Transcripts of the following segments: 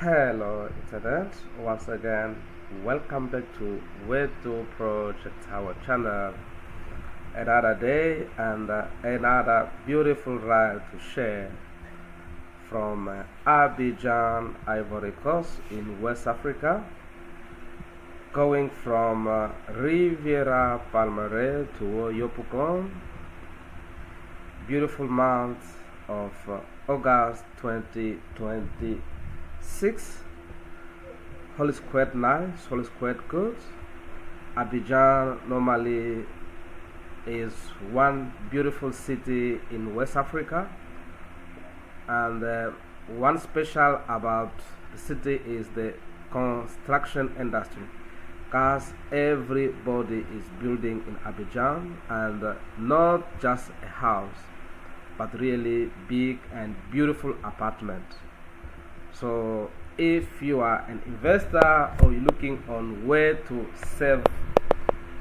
Hello, Internet. Once again, welcome back to Way to Project, our channel. Another day and another beautiful ride to share from Abidjan, Ivory Coast in West Africa, going from Riviera Palmeraie to Yopougon, beautiful month of August 2026. All is quite nice, all is quite good. Abidjan normally is one beautiful city in West Africa, and one special about the city is the construction industry, because everybody is building in Abidjan, and not just a house but really big and beautiful apartment. So if you are an investor or you're looking on where to save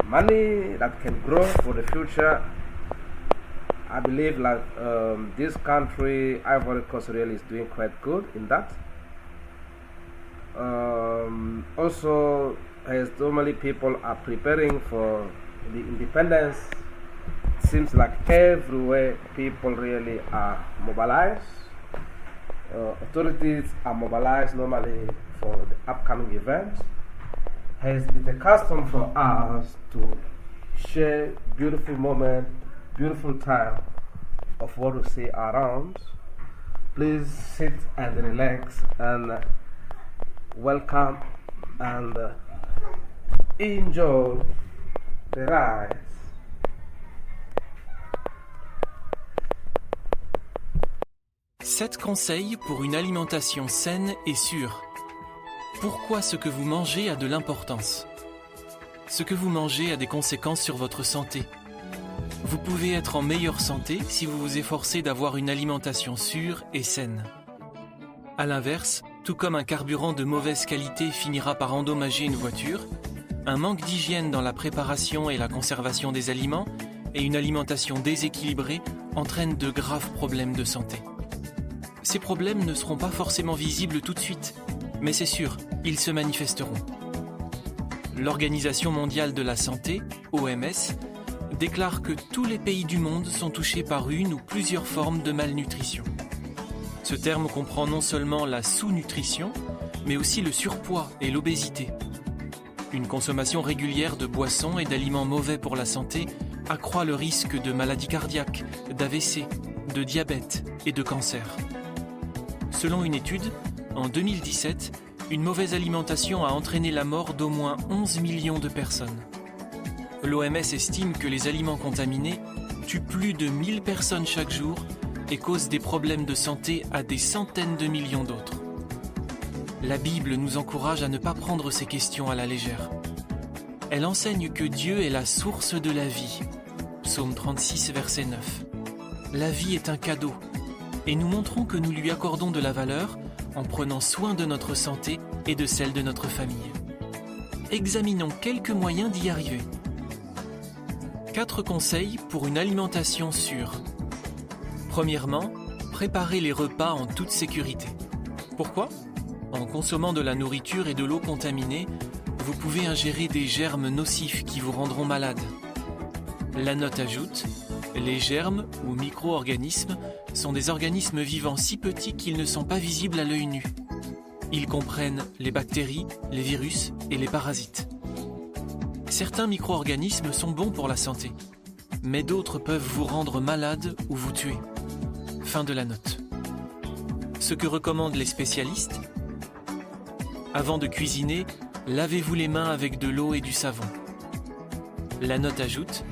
money that can grow for the future, I believe like this country, Ivory Coast, really is doing quite good in that. Also, as normally people are preparing for the independence, it seems like everywhere people really are mobilized. Authorities are mobilized normally for the upcoming event. It's a custom for us to share beautiful moment, beautiful time of what we see around. Please sit and relax and welcome and enjoy the ride. 7 conseils pour une alimentation saine et sûre. Pourquoi ce que vous mangez a de l'importance? Ce que vous mangez a des conséquences sur votre santé. Vous pouvez être en meilleure santé si vous vous efforcez d'avoir une alimentation sûre et saine. A l'inverse, tout comme un carburant de mauvaise qualité finira par endommager une voiture, un manque d'hygiène dans la préparation et la conservation des aliments et une alimentation déséquilibrée entraînent de graves problèmes de santé. Ces problèmes ne seront pas forcément visibles tout de suite, mais c'est sûr, ils se manifesteront. L'Organisation mondiale de la santé, OMS, déclare que tous les pays du monde sont touchés par une ou plusieurs formes de malnutrition. Ce terme comprend non seulement la sous-nutrition, mais aussi le surpoids et l'obésité. Une consommation régulière de boissons et d'aliments mauvais pour la santé accroît le risque de maladies cardiaques, d'AVC, de diabète et de cancer. Selon une étude, en 2017, une mauvaise alimentation a entraîné la mort d'au moins 11 millions de personnes. L'OMS estime que les aliments contaminés tuent plus de 1000 personnes chaque jour et causent des problèmes de santé à des centaines de millions d'autres. La Bible nous encourage à ne pas prendre ces questions à la légère. Elle enseigne que Dieu est la source de la vie. Psaume 36, verset 9. La vie est un cadeau. Et nous montrons que nous lui accordons de la valeur en prenant soin de notre santé et de celle de notre famille. Examinons quelques moyens d'y arriver. 4 conseils pour une alimentation sûre. Premièrement, préparez les repas en toute sécurité. Pourquoi? En consommant de la nourriture et de l'eau contaminée, vous pouvez ingérer des germes nocifs qui vous rendront malade. La note ajoute: les germes ou micro-organismes sont des organismes vivants si petits qu'ils ne sont pas visibles à l'œil nu. Ils comprennent les bactéries, les virus et les parasites. Certains micro-organismes sont bons pour la santé, mais d'autres peuvent vous rendre malade ou vous tuer. Fin de la note. Ce que recommandent les spécialistes: avant de cuisiner, lavez-vous les mains avec de l'eau et du savon. La note ajoute: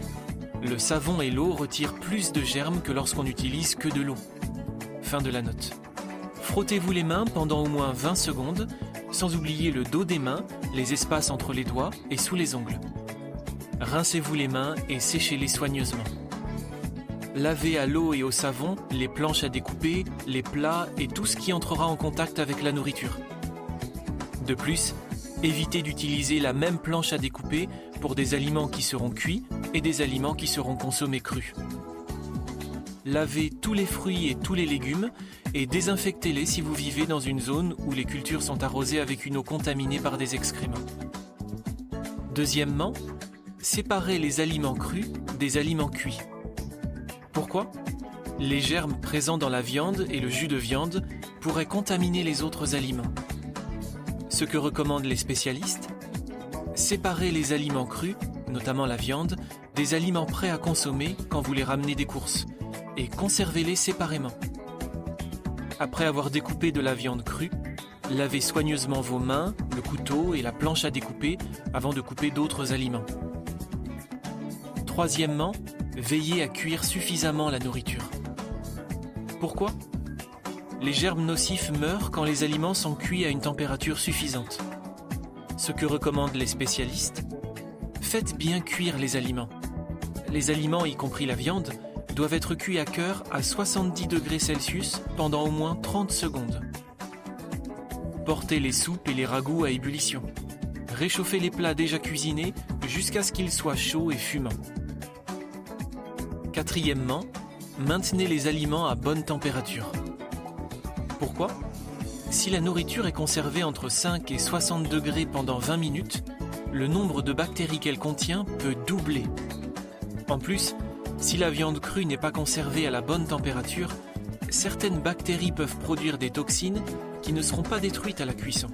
le savon et l'eau retirent plus de germes que lorsqu'on n'utilise que de l'eau. Fin de la note. Frottez-vous les mains pendant au moins 20 secondes, sans oublier le dos des mains, les espaces entre les doigts et sous les ongles. Rincez-vous les mains et séchez-les soigneusement. Lavez à l'eau et au savon les planches à découper, les plats et tout ce qui entrera en contact avec la nourriture. De plus, évitez d'utiliser la même planche à découper pour des aliments qui seront cuits et des aliments qui seront consommés crus. lavez tous les fruits et tous les légumes et désinfectez-les si vous vivez dans une zone où les cultures sont arrosées avec une eau contaminée par des excréments. Deuxièmement, séparez les aliments crus des aliments cuits. Pourquoi ? Les germes présents dans la viande et le jus de viande pourraient contaminer les autres aliments. Ce que recommandent les spécialistes, séparez les aliments crus, notamment la viande, des aliments prêts à consommer quand vous les ramenez des courses, et conservez-les séparément. Après avoir découpé de la viande crue, lavez soigneusement vos mains, le couteau et la planche à découper avant de couper d'autres aliments. Troisièmement, veillez à cuire suffisamment la nourriture. Pourquoi ? Les germes nocifs meurent quand les aliments sont cuits à une température suffisante. Ce que recommandent les spécialistes, faites bien cuire les aliments. Les aliments, y compris la viande, doivent être cuits à cœur à 70 degrés Celsius pendant au moins 30 secondes. Portez les soupes et les ragoûts à ébullition. Réchauffez les plats déjà cuisinés jusqu'à ce qu'ils soient chauds et fumants. Quatrièmement, maintenez les aliments à bonne température. Pourquoi ? Si la nourriture est conservée entre 5 et 60 degrés pendant 20 minutes, le nombre de bactéries qu'elle contient peut doubler. En plus, si la viande crue n'est pas conservée à la bonne température, certaines bactéries peuvent produire des toxines qui ne seront pas détruites à la cuisson.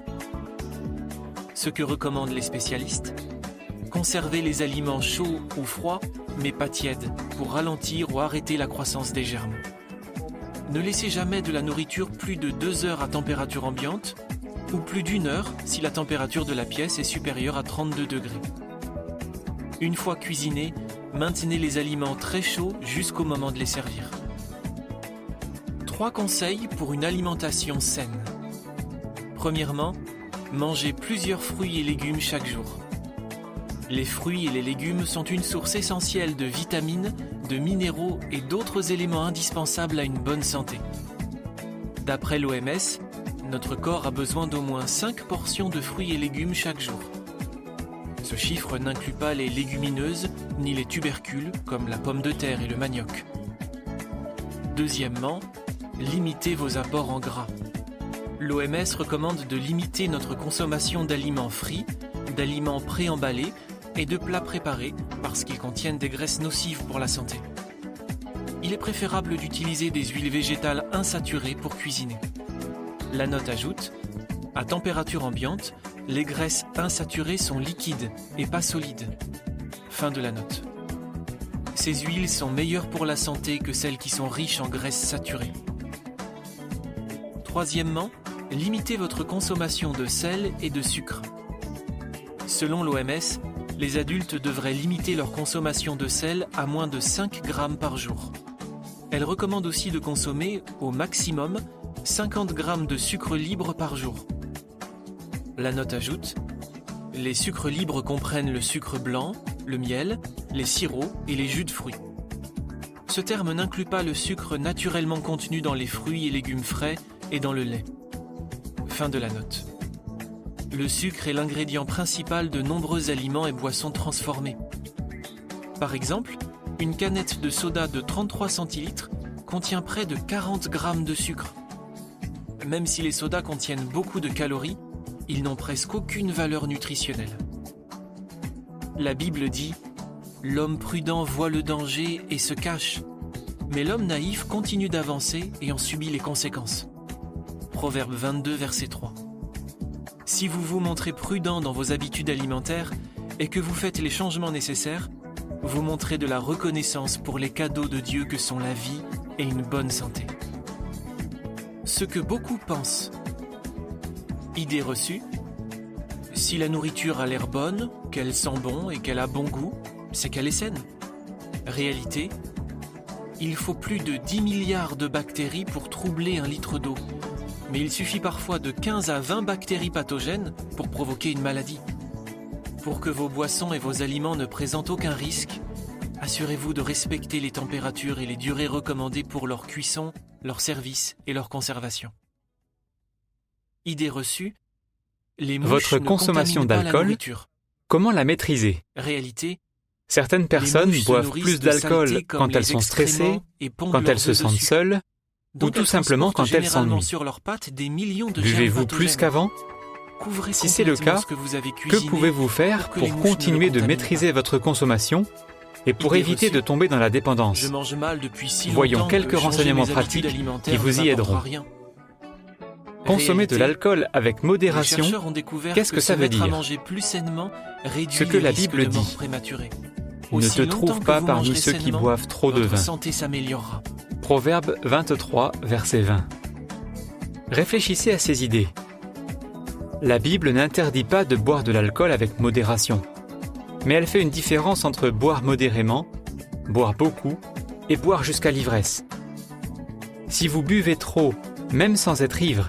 Ce que recommandent les spécialistes, conservez les aliments chauds ou froids, mais pas tièdes, pour ralentir ou arrêter la croissance des germes. Ne laissez jamais de la nourriture plus de 2 heures à température ambiante ou plus d'1 heure si la température de la pièce est supérieure à 32 degrés. Une fois cuisinés, maintenez les aliments très chauds jusqu'au moment de les servir. 3 conseils pour une alimentation saine. Premièrement, mangez plusieurs fruits et légumes chaque jour. Les fruits et les légumes sont une source essentielle de vitamines, de minéraux et d'autres éléments indispensables à une bonne santé. D'après l'OMS, notre corps a besoin d'au moins 5 portions de fruits et légumes chaque jour. Ce chiffre n'inclut pas les légumineuses ni les tubercules comme la pomme de terre et le manioc. Deuxièmement, limitez vos apports en gras. L'OMS recommande de limiter notre consommation d'aliments frits, d'aliments préemballés et de plats préparés parce qu'ils contiennent des graisses nocives pour la santé. Il est préférable d'utiliser des huiles végétales insaturées pour cuisiner. La note ajoute, à température ambiante, les graisses insaturées sont liquides et pas solides. Fin de la note. Ces huiles sont meilleures pour la santé que celles qui sont riches en graisses saturées. Troisièmement, limitez votre consommation de sel et de sucre. Selon l'OMS, les adultes devraient limiter leur consommation de sel à moins de 5 grammes par jour. Elle recommande aussi de consommer, au maximum, 50 grammes de sucre libre par jour. La note ajoute, les sucres libres comprennent le sucre blanc, le miel, les sirops et les jus de fruits. Ce terme n'inclut pas le sucre naturellement contenu dans les fruits et légumes frais et dans le lait. Fin de la note. Le sucre est l'ingrédient principal de nombreux aliments et boissons transformés. Par exemple, une canette de soda de 33 centilitres contient près de 40 grammes de sucre. Même si les sodas contiennent beaucoup de calories, ils n'ont presque aucune valeur nutritionnelle. La Bible dit « L'homme prudent voit le danger et se cache, mais l'homme naïf continue d'avancer et en subit les conséquences. » Proverbe 22, verset 3. Si vous vous montrez prudent dans vos habitudes alimentaires et que vous faites les changements nécessaires, vous montrez de la reconnaissance pour les cadeaux de Dieu que sont la vie et une bonne santé. Ce que beaucoup pensent. Idée reçue. Si la nourriture a l'air bonne, qu'elle sent bon et qu'elle a bon goût, c'est qu'elle est saine. Réalité. Il faut plus de 10 milliards de bactéries pour troubler 1 litre d'eau. Mais il suffit parfois de 15 à 20 bactéries pathogènes pour provoquer une maladie. Pour que vos boissons et vos aliments ne présentent aucun risque, assurez-vous de respecter les températures et les durées recommandées pour leur cuisson, leur service et leur conservation. Idée reçue, les mouches Votre ne consommation contaminent pas la d'alcool, nourriture. comment la maîtriser ? Réalité, Certaines personnes boivent plus d'alcool quand elles sont stressées, quand elles se sentent seules, ou tout simplement quand elles s'ennuient. Buvez-vous plus qu'avant ? Si c'est le cas, que pouvez-vous faire pour continuer de maîtriser votre consommation et pour éviter de tomber dans la dépendance ? Voyons quelques renseignements pratiques qui vous y aideront. Consommer de l'alcool avec modération, qu'est-ce que ça veut dire ? Ce que la Bible dit. Ne te trouve pas parmi ceux qui boivent trop de vin. Proverbe 23, verset 20. Réfléchissez à ces idées. La Bible n'interdit pas de boire de l'alcool avec modération, mais elle fait une différence entre boire modérément, boire beaucoup et boire jusqu'à l'ivresse. Si vous buvez trop, même sans être ivre,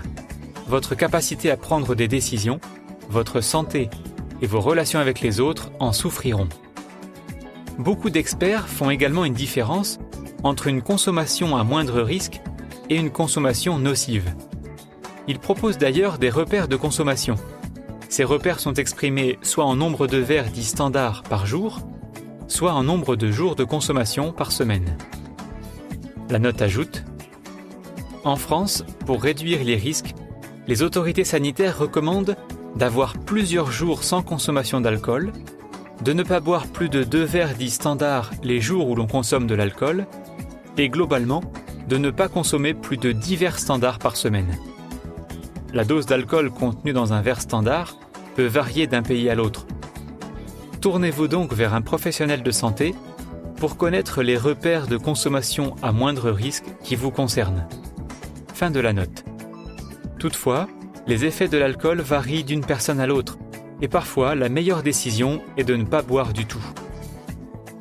votre capacité à prendre des décisions, votre santé et vos relations avec les autres en souffriront. Beaucoup d'experts font également une différence entre une consommation à moindre risque et une consommation nocive. Ils proposent d'ailleurs des repères de consommation. Ces repères sont exprimés soit en nombre de verres dits standards par jour, soit en nombre de jours de consommation par semaine. La note ajoute : en France, pour réduire les risques, les autorités sanitaires recommandent d'avoir plusieurs jours sans consommation d'alcool, de ne pas boire plus de 2 verres dits standards les jours où l'on consomme de l'alcool, et globalement, de ne pas consommer plus de 10 verres standards par semaine. La dose d'alcool contenue dans un verre standard peut varier d'un pays à l'autre. Tournez-vous donc vers un professionnel de santé pour connaître les repères de consommation à moindre risque qui vous concernent. Fin de la note. Toutefois, les effets de l'alcool varient d'une personne à l'autre, et parfois la meilleure décision est de ne pas boire du tout.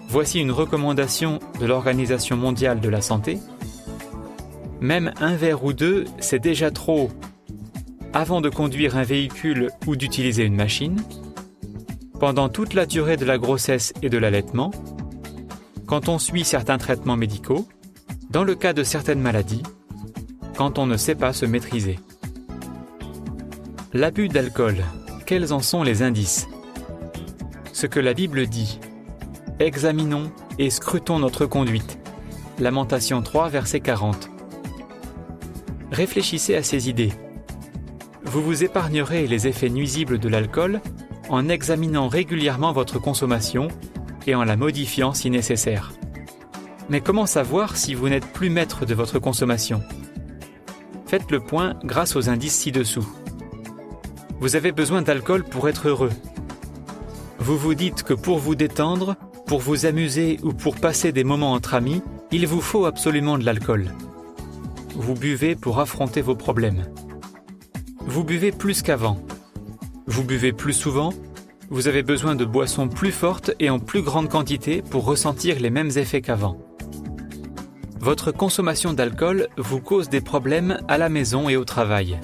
Voici une recommandation de l'Organisation mondiale de la santé. Même un verre ou 2, c'est déjà trop. Avant de conduire un véhicule ou d'utiliser une machine, pendant toute la durée de la grossesse et de l'allaitement, quand on suit certains traitements médicaux, dans le cas de certaines maladies, quand on ne sait pas se maîtriser. L'abus d'alcool, quels en sont les indices ? Ce que la Bible dit. Examinons et scrutons notre conduite. Lamentation 3, verset 40. Réfléchissez à ces idées. Vous vous épargnerez les effets nuisibles de l'alcool en examinant régulièrement votre consommation et en la modifiant si nécessaire. Mais comment savoir si vous n'êtes plus maître de votre consommation ? Faites le point grâce aux indices ci-dessous. Vous avez besoin d'alcool pour être heureux. Vous vous dites que pour vous détendre, pour vous amuser ou pour passer des moments entre amis, il vous faut absolument de l'alcool. Vous buvez pour affronter vos problèmes. Vous buvez plus qu'avant. Vous buvez plus souvent. Vous avez besoin de boissons plus fortes et en plus grande quantité pour ressentir les mêmes effets qu'avant. Votre consommation d'alcool vous cause des problèmes à la maison et au travail.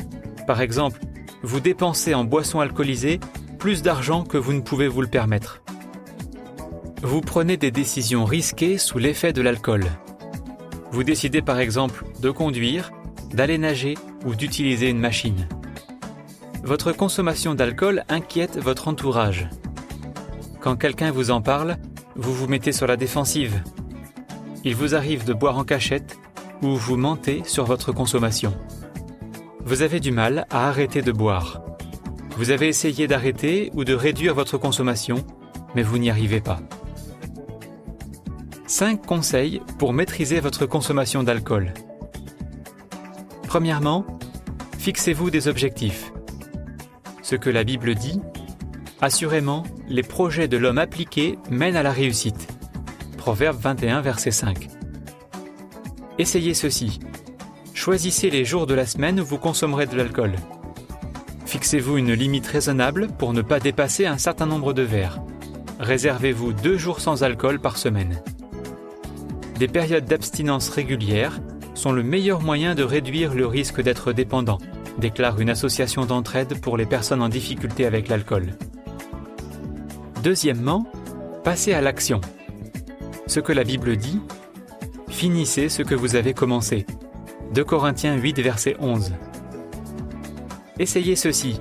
Par exemple, vous dépensez en boissons alcoolisées plus d'argent que vous ne pouvez vous le permettre. Vous prenez des décisions risquées sous l'effet de l'alcool. Vous décidez par exemple de conduire, d'aller nager ou d'utiliser une machine. Votre consommation d'alcool inquiète votre entourage. Quand quelqu'un vous en parle, vous vous mettez sur la défensive. Il vous arrive de boire en cachette ou vous mentez sur votre consommation. Vous avez du mal à arrêter de boire. Vous avez essayé d'arrêter ou de réduire votre consommation, mais vous n'y arrivez pas. 5 conseils pour maîtriser votre consommation d'alcool. Premièrement, fixez-vous des objectifs. Ce que la Bible dit, assurément, les projets de l'homme appliqué mènent à la réussite. Proverbe 21, verset 5. Essayez ceci. Choisissez les jours de la semaine où vous consommerez de l'alcool. Fixez-vous une limite raisonnable pour ne pas dépasser un certain nombre de verres. Réservez-vous 2 jours sans alcool par semaine. Des périodes d'abstinence régulières sont le meilleur moyen de réduire le risque d'être dépendant, déclare une association d'entraide pour les personnes en difficulté avec l'alcool. Deuxièmement, passez à l'action. Ce que la Bible dit, finissez ce que vous avez commencé. 2 Corinthiens 8, verset 11. Essayez ceci.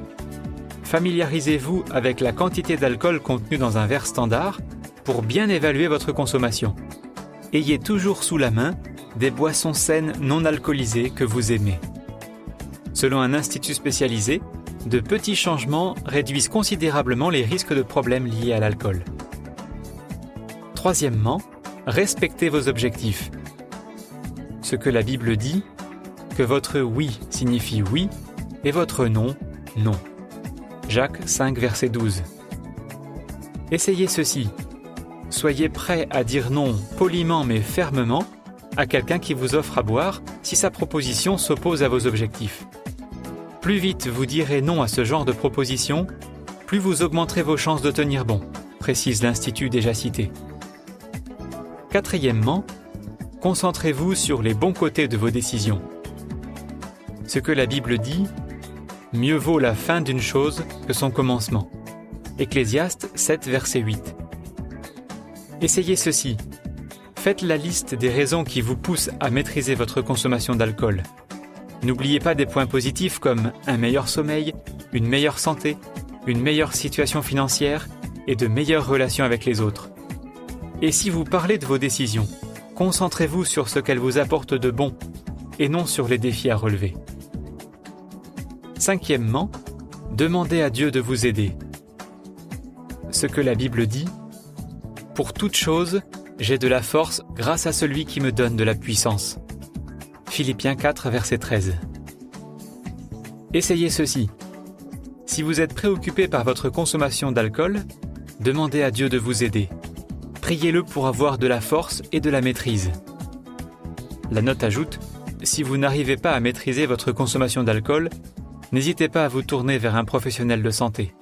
Familiarisez-vous avec la quantité d'alcool contenue dans un verre standard pour bien évaluer votre consommation. Ayez toujours sous la main des boissons saines non alcoolisées que vous aimez. Selon un institut spécialisé, de petits changements réduisent considérablement les risques de problèmes liés à l'alcool. Troisièmement, respectez vos objectifs. Ce que la Bible dit, que votre oui signifie oui et votre non, non. Jacques 5, verset 12. Essayez ceci. Soyez prêt à dire non poliment mais fermement à quelqu'un qui vous offre à boire si sa proposition s'oppose à vos objectifs. Plus vite vous direz non à ce genre de proposition, plus vous augmenterez vos chances de tenir bon, précise l'Institut déjà cité. Quatrièmement, concentrez-vous sur les bons côtés de vos décisions. Ce que la Bible dit, mieux vaut la fin d'une chose que son commencement. Ecclésiaste 7, verset 8. Essayez ceci. Faites la liste des raisons qui vous poussent à maîtriser votre consommation d'alcool. N'oubliez pas des points positifs comme un meilleur sommeil, une meilleure santé, une meilleure situation financière et de meilleures relations avec les autres. Et si vous parlez de vos décisions, concentrez-vous sur ce qu'elles vous apportent de bon et non sur les défis à relever. Cinquièmement, demandez à Dieu de vous aider. Ce que la Bible dit, « Pour toute chose, j'ai de la force grâce à celui qui me donne de la puissance. » Philippiens 4, verset 13. Essayez ceci. Si vous êtes préoccupé par votre consommation d'alcool, demandez à Dieu de vous aider. Priez-le pour avoir de la force et de la maîtrise. La note ajoute, si vous n'arrivez pas à maîtriser votre consommation d'alcool, n'hésitez pas à vous tourner vers un professionnel de santé.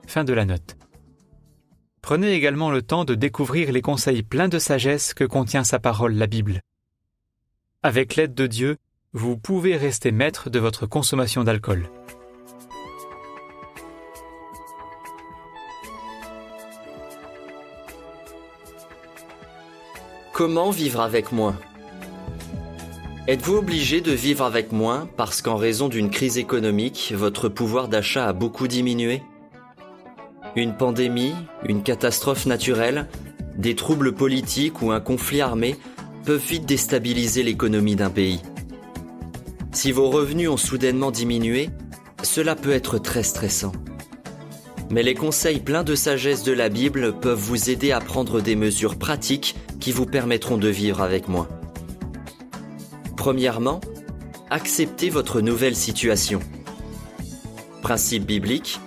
Fin de la note. Prenez également le temps de découvrir les conseils pleins de sagesse que contient sa parole, la Bible. Avec l'aide de Dieu, vous pouvez rester maître de votre consommation d'alcool. Comment vivre avec moins ? Êtes-vous obligé de vivre avec moins parce qu'en raison d'une crise économique, votre pouvoir d'achat a beaucoup diminué ? Une pandémie, une catastrophe naturelle, des troubles politiques ou un conflit armé peuvent vite déstabiliser l'économie d'un pays. Si vos revenus ont soudainement diminué, cela peut être très stressant. Mais les conseils pleins de sagesse de la Bible peuvent vous aider à prendre des mesures pratiques qui vous permettront de vivre avec moins. Premièrement, acceptez votre nouvelle situation. Principe biblique,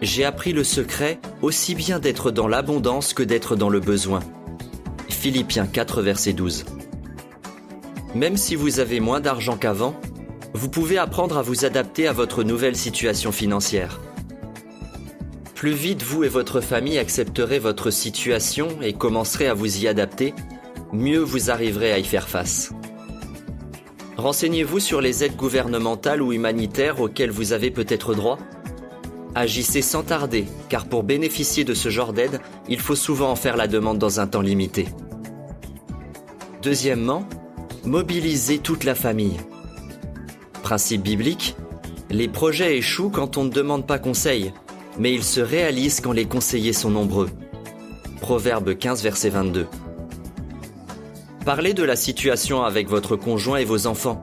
j'ai appris le secret aussi bien d'être dans l'abondance que d'être dans le besoin. Philippiens 4, verset 12. Même si vous avez moins d'argent qu'avant, vous pouvez apprendre à vous adapter à votre nouvelle situation financière. Plus vite vous et votre famille accepterez votre situation et commencerez à vous y adapter, mieux vous arriverez à y faire face. Renseignez-vous sur les aides gouvernementales ou humanitaires auxquelles vous avez peut-être droit. Agissez sans tarder, car pour bénéficier de ce genre d'aide, il faut souvent en faire la demande dans un temps limité. Deuxièmement, mobilisez toute la famille. Principe biblique, les projets échouent quand on ne demande pas conseil, mais ils se réalisent quand les conseillers sont nombreux. Proverbe 15, verset 22. Parlez de la situation avec votre conjoint et vos enfants.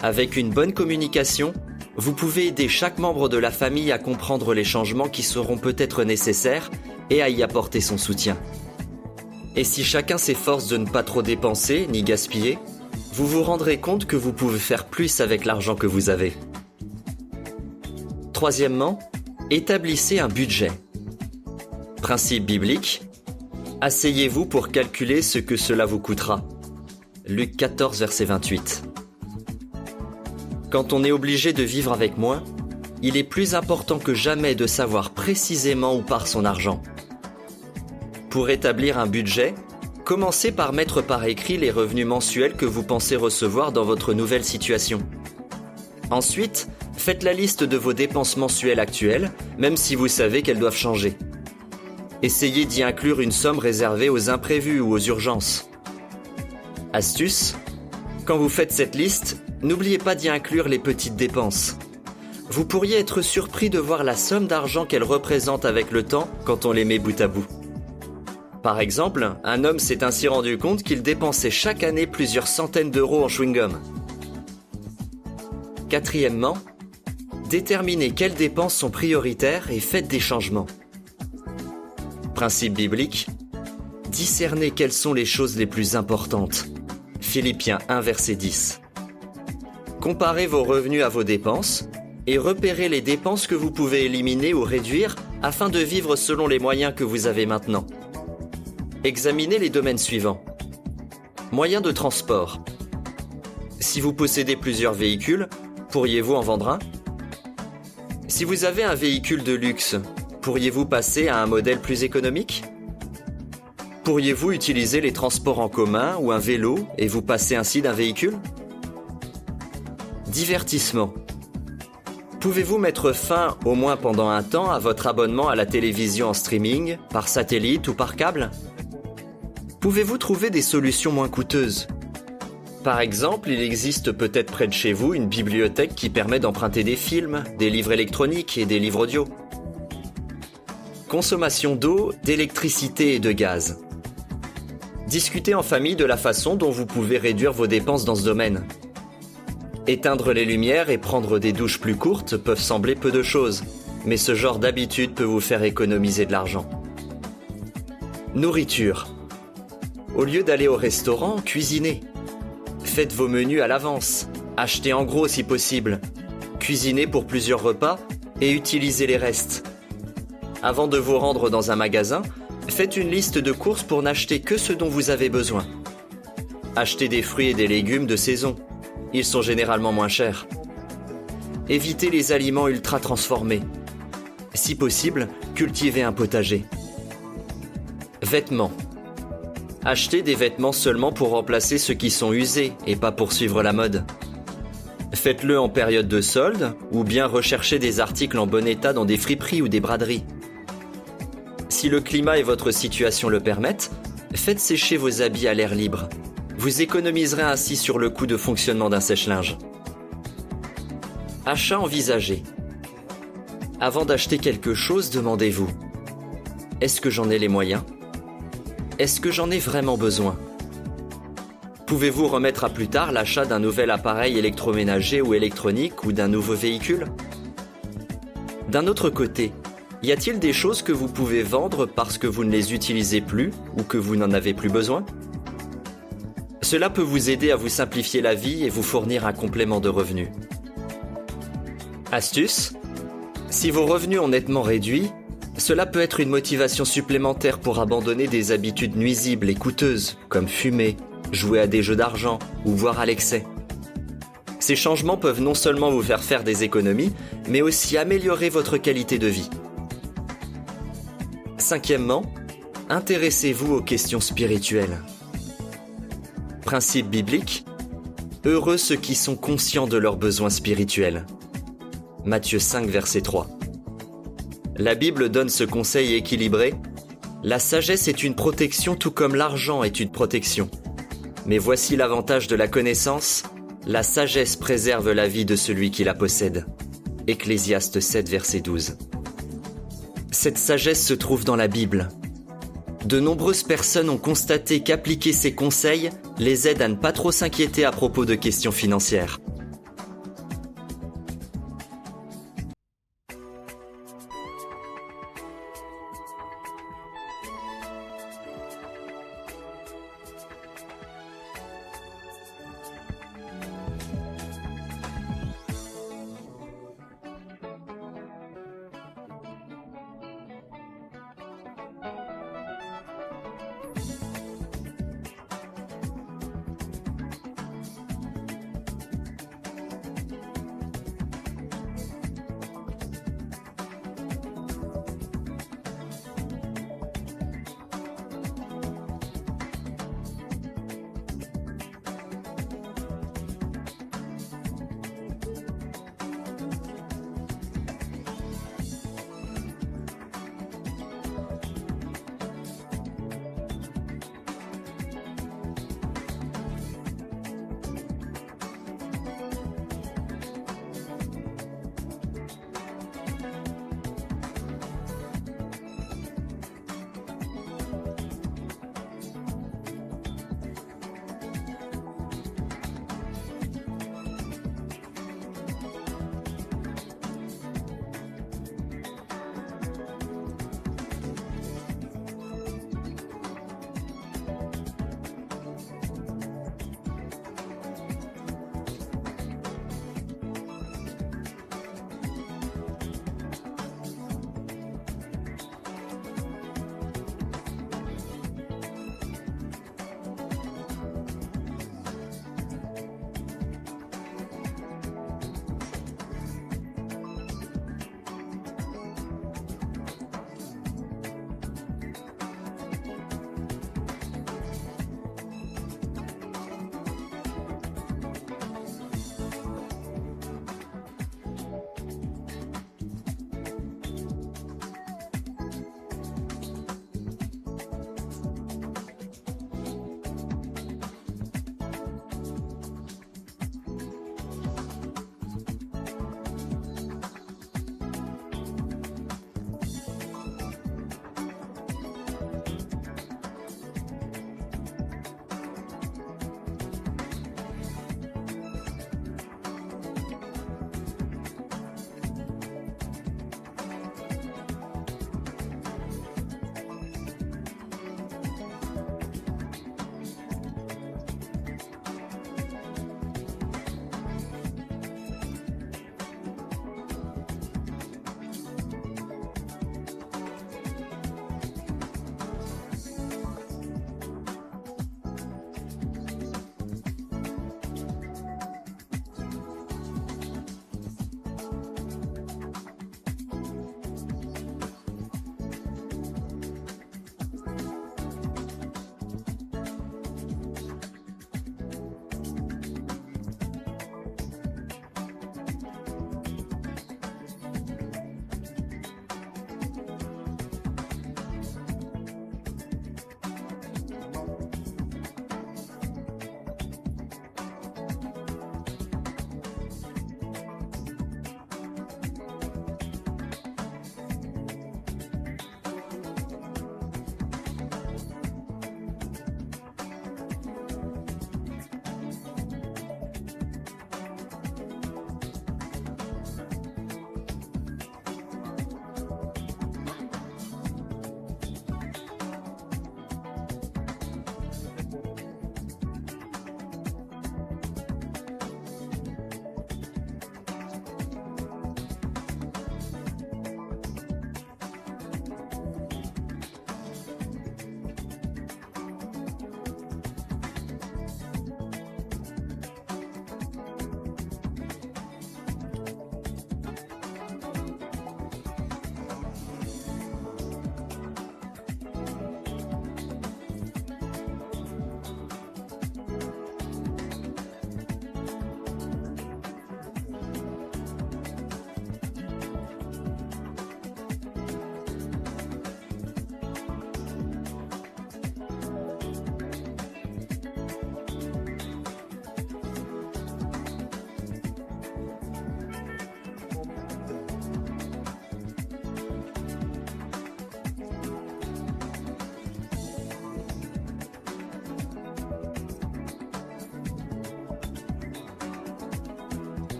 Avec une bonne communication, vous pouvez aider chaque membre de la famille à comprendre les changements qui seront peut-être nécessaires et à y apporter son soutien. Et si chacun s'efforce de ne pas trop dépenser ni gaspiller, vous vous rendrez compte que vous pouvez faire plus avec l'argent que vous avez. Troisièmement, établissez un budget. Principe biblique, asseyez-vous pour calculer ce que cela vous coûtera. Luc 14, verset 28. Quand on est obligé de vivre avec moins, il est plus important que jamais de savoir précisément où part son argent. Pour établir un budget, commencez par mettre par écrit les revenus mensuels que vous pensez recevoir dans votre nouvelle situation. Ensuite, faites la liste de vos dépenses mensuelles actuelles, même si vous savez qu'elles doivent changer. Essayez d'y inclure une somme réservée aux imprévus ou aux urgences. Astuce, quand vous faites cette liste, n'oubliez pas d'y inclure les petites dépenses. Vous pourriez être surpris de voir la somme d'argent qu'elles représentent avec le temps quand on les met bout à bout. Par exemple, un homme s'est ainsi rendu compte qu'il dépensait chaque année plusieurs centaines d'euros en chewing-gum. Quatrièmement, déterminez quelles dépenses sont prioritaires et faites des changements. Principe biblique, discernez quelles sont les choses les plus importantes. Philippiens 1, verset 10. Comparez vos revenus à vos dépenses et repérez les dépenses que vous pouvez éliminer ou réduire afin de vivre selon les moyens que vous avez maintenant. Examinez les domaines suivants. Moyens de transport. Si vous possédez plusieurs véhicules, pourriez-vous en vendre un ? Si vous avez un véhicule de luxe, pourriez-vous passer à un modèle plus économique ? Pourriez-vous utiliser les transports en commun ou un vélo et vous passer ainsi d'un véhicule ? Divertissement. Pouvez-vous mettre fin, au moins pendant un temps, à votre abonnement à la télévision en streaming, par satellite ou par câble ? Pouvez-vous trouver des solutions moins coûteuses ? Par exemple, il existe peut-être près de chez vous une bibliothèque qui permet d'emprunter des films, des livres électroniques et des livres audio. Consommation d'eau, d'électricité et de gaz. Discutez en famille de la façon dont vous pouvez réduire vos dépenses dans ce domaine. Éteindre les lumières et prendre des douches plus courtes peuvent sembler peu de choses, mais ce genre d'habitude peut vous faire économiser de l'argent. Nourriture. Au lieu d'aller au restaurant, cuisinez. Faites vos menus à l'avance, achetez en gros si possible, cuisinez pour plusieurs repas et utilisez les restes. Avant de vous rendre dans un magasin, faites une liste de courses pour n'acheter que ce dont vous avez besoin. Achetez des fruits et des légumes de saison, ils sont généralement moins chers. Évitez les aliments ultra transformés. Si possible, cultivez un potager. Vêtements. Achetez des vêtements seulement pour remplacer ceux qui sont usés et pas pour suivre la mode. Faites-le en période de solde ou bien recherchez des articles en bon état dans des friperies ou des braderies. Si le climat et votre situation le permettent, faites sécher vos habits à l'air libre. Vous économiserez ainsi sur le coût de fonctionnement d'un sèche-linge. Achat envisagé. Avant d'acheter quelque chose, demandez-vous: est-ce que j'en ai les moyens ? Est-ce que j'en ai vraiment besoin ? Pouvez-vous remettre à plus tard l'achat d'un nouvel appareil électroménager ou électronique ou d'un nouveau véhicule ? D'un autre côté, y a-t-il des choses que vous pouvez vendre parce que vous ne les utilisez plus ou que vous n'en avez plus besoin ? Cela peut vous aider à vous simplifier la vie et vous fournir un complément de revenus. Astuce : si vos revenus ont nettement réduit, cela peut être une motivation supplémentaire pour abandonner des habitudes nuisibles et coûteuses, comme fumer, jouer à des jeux d'argent ou boire à l'excès. Ces changements peuvent non seulement vous faire des économies, mais aussi améliorer votre qualité de vie. Cinquièmement, intéressez-vous aux questions spirituelles. Principe biblique : heureux ceux qui sont conscients de leurs besoins spirituels. Matthieu 5, verset 3. La Bible donne ce conseil équilibré: la sagesse est une protection tout comme l'argent est une protection. Mais voici l'avantage de la connaissance: la sagesse préserve la vie de celui qui la possède. Ecclésiaste 7, verset 12. Cette sagesse se trouve dans la Bible. De nombreuses personnes ont constaté qu'appliquer ces conseils les aide à ne pas trop s'inquiéter à propos de questions financières.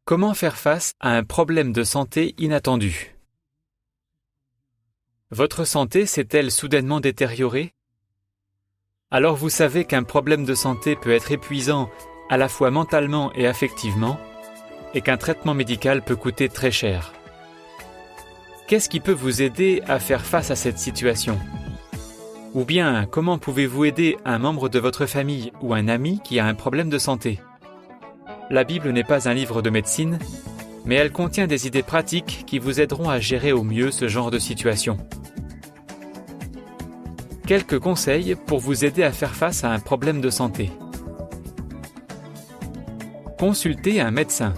Comment faire face à un problème de santé inattendu? Votre santé s'est-elle soudainement détériorée? Alors vous savez qu'un problème de santé peut être épuisant à la fois mentalement et affectivement, et qu'un traitement médical peut coûter très cher. Qu'est-ce qui peut vous aider à faire face à cette situation? Ou bien, comment pouvez-vous aider un membre de votre famille ou un ami qui a un problème de santé? La Bible n'est pas un livre de médecine, mais elle contient des idées pratiques qui vous aideront à gérer au mieux ce genre de situation. Quelques conseils pour vous aider à faire face à un problème de santé. Consultez un médecin.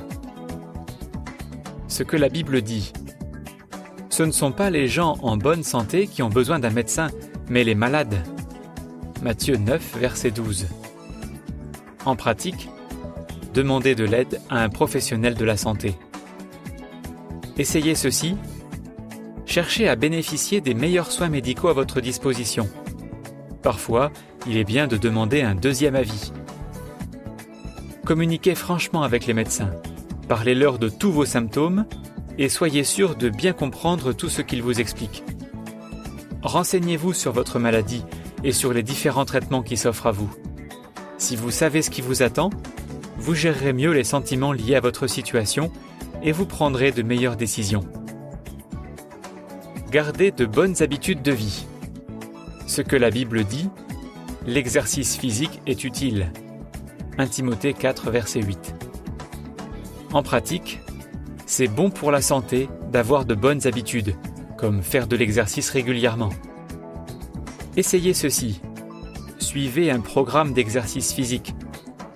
Ce que la Bible dit. Ce ne sont pas les gens en bonne santé qui ont besoin d'un médecin, mais les malades. Matthieu 9, verset 12. En pratique, demandez de l'aide à un professionnel de la santé. Essayez ceci. Cherchez à bénéficier des meilleurs soins médicaux à votre disposition. Parfois, il est bien de demander un deuxième avis. Communiquez franchement avec les médecins. Parlez-leur de tous vos symptômes et soyez sûr de bien comprendre tout ce qu'ils vous expliquent. Renseignez-vous sur votre maladie et sur les différents traitements qui s'offrent à vous. Si vous savez ce qui vous attend, vous gérerez mieux les sentiments liés à votre situation et vous prendrez de meilleures décisions. Gardez de bonnes habitudes de vie. Ce que la Bible dit, l'exercice physique est utile. 1 Timothée 4, verset 8. En pratique, c'est bon pour la santé d'avoir de bonnes habitudes, comme faire de l'exercice régulièrement. Essayez ceci. Suivez un programme d'exercice physique.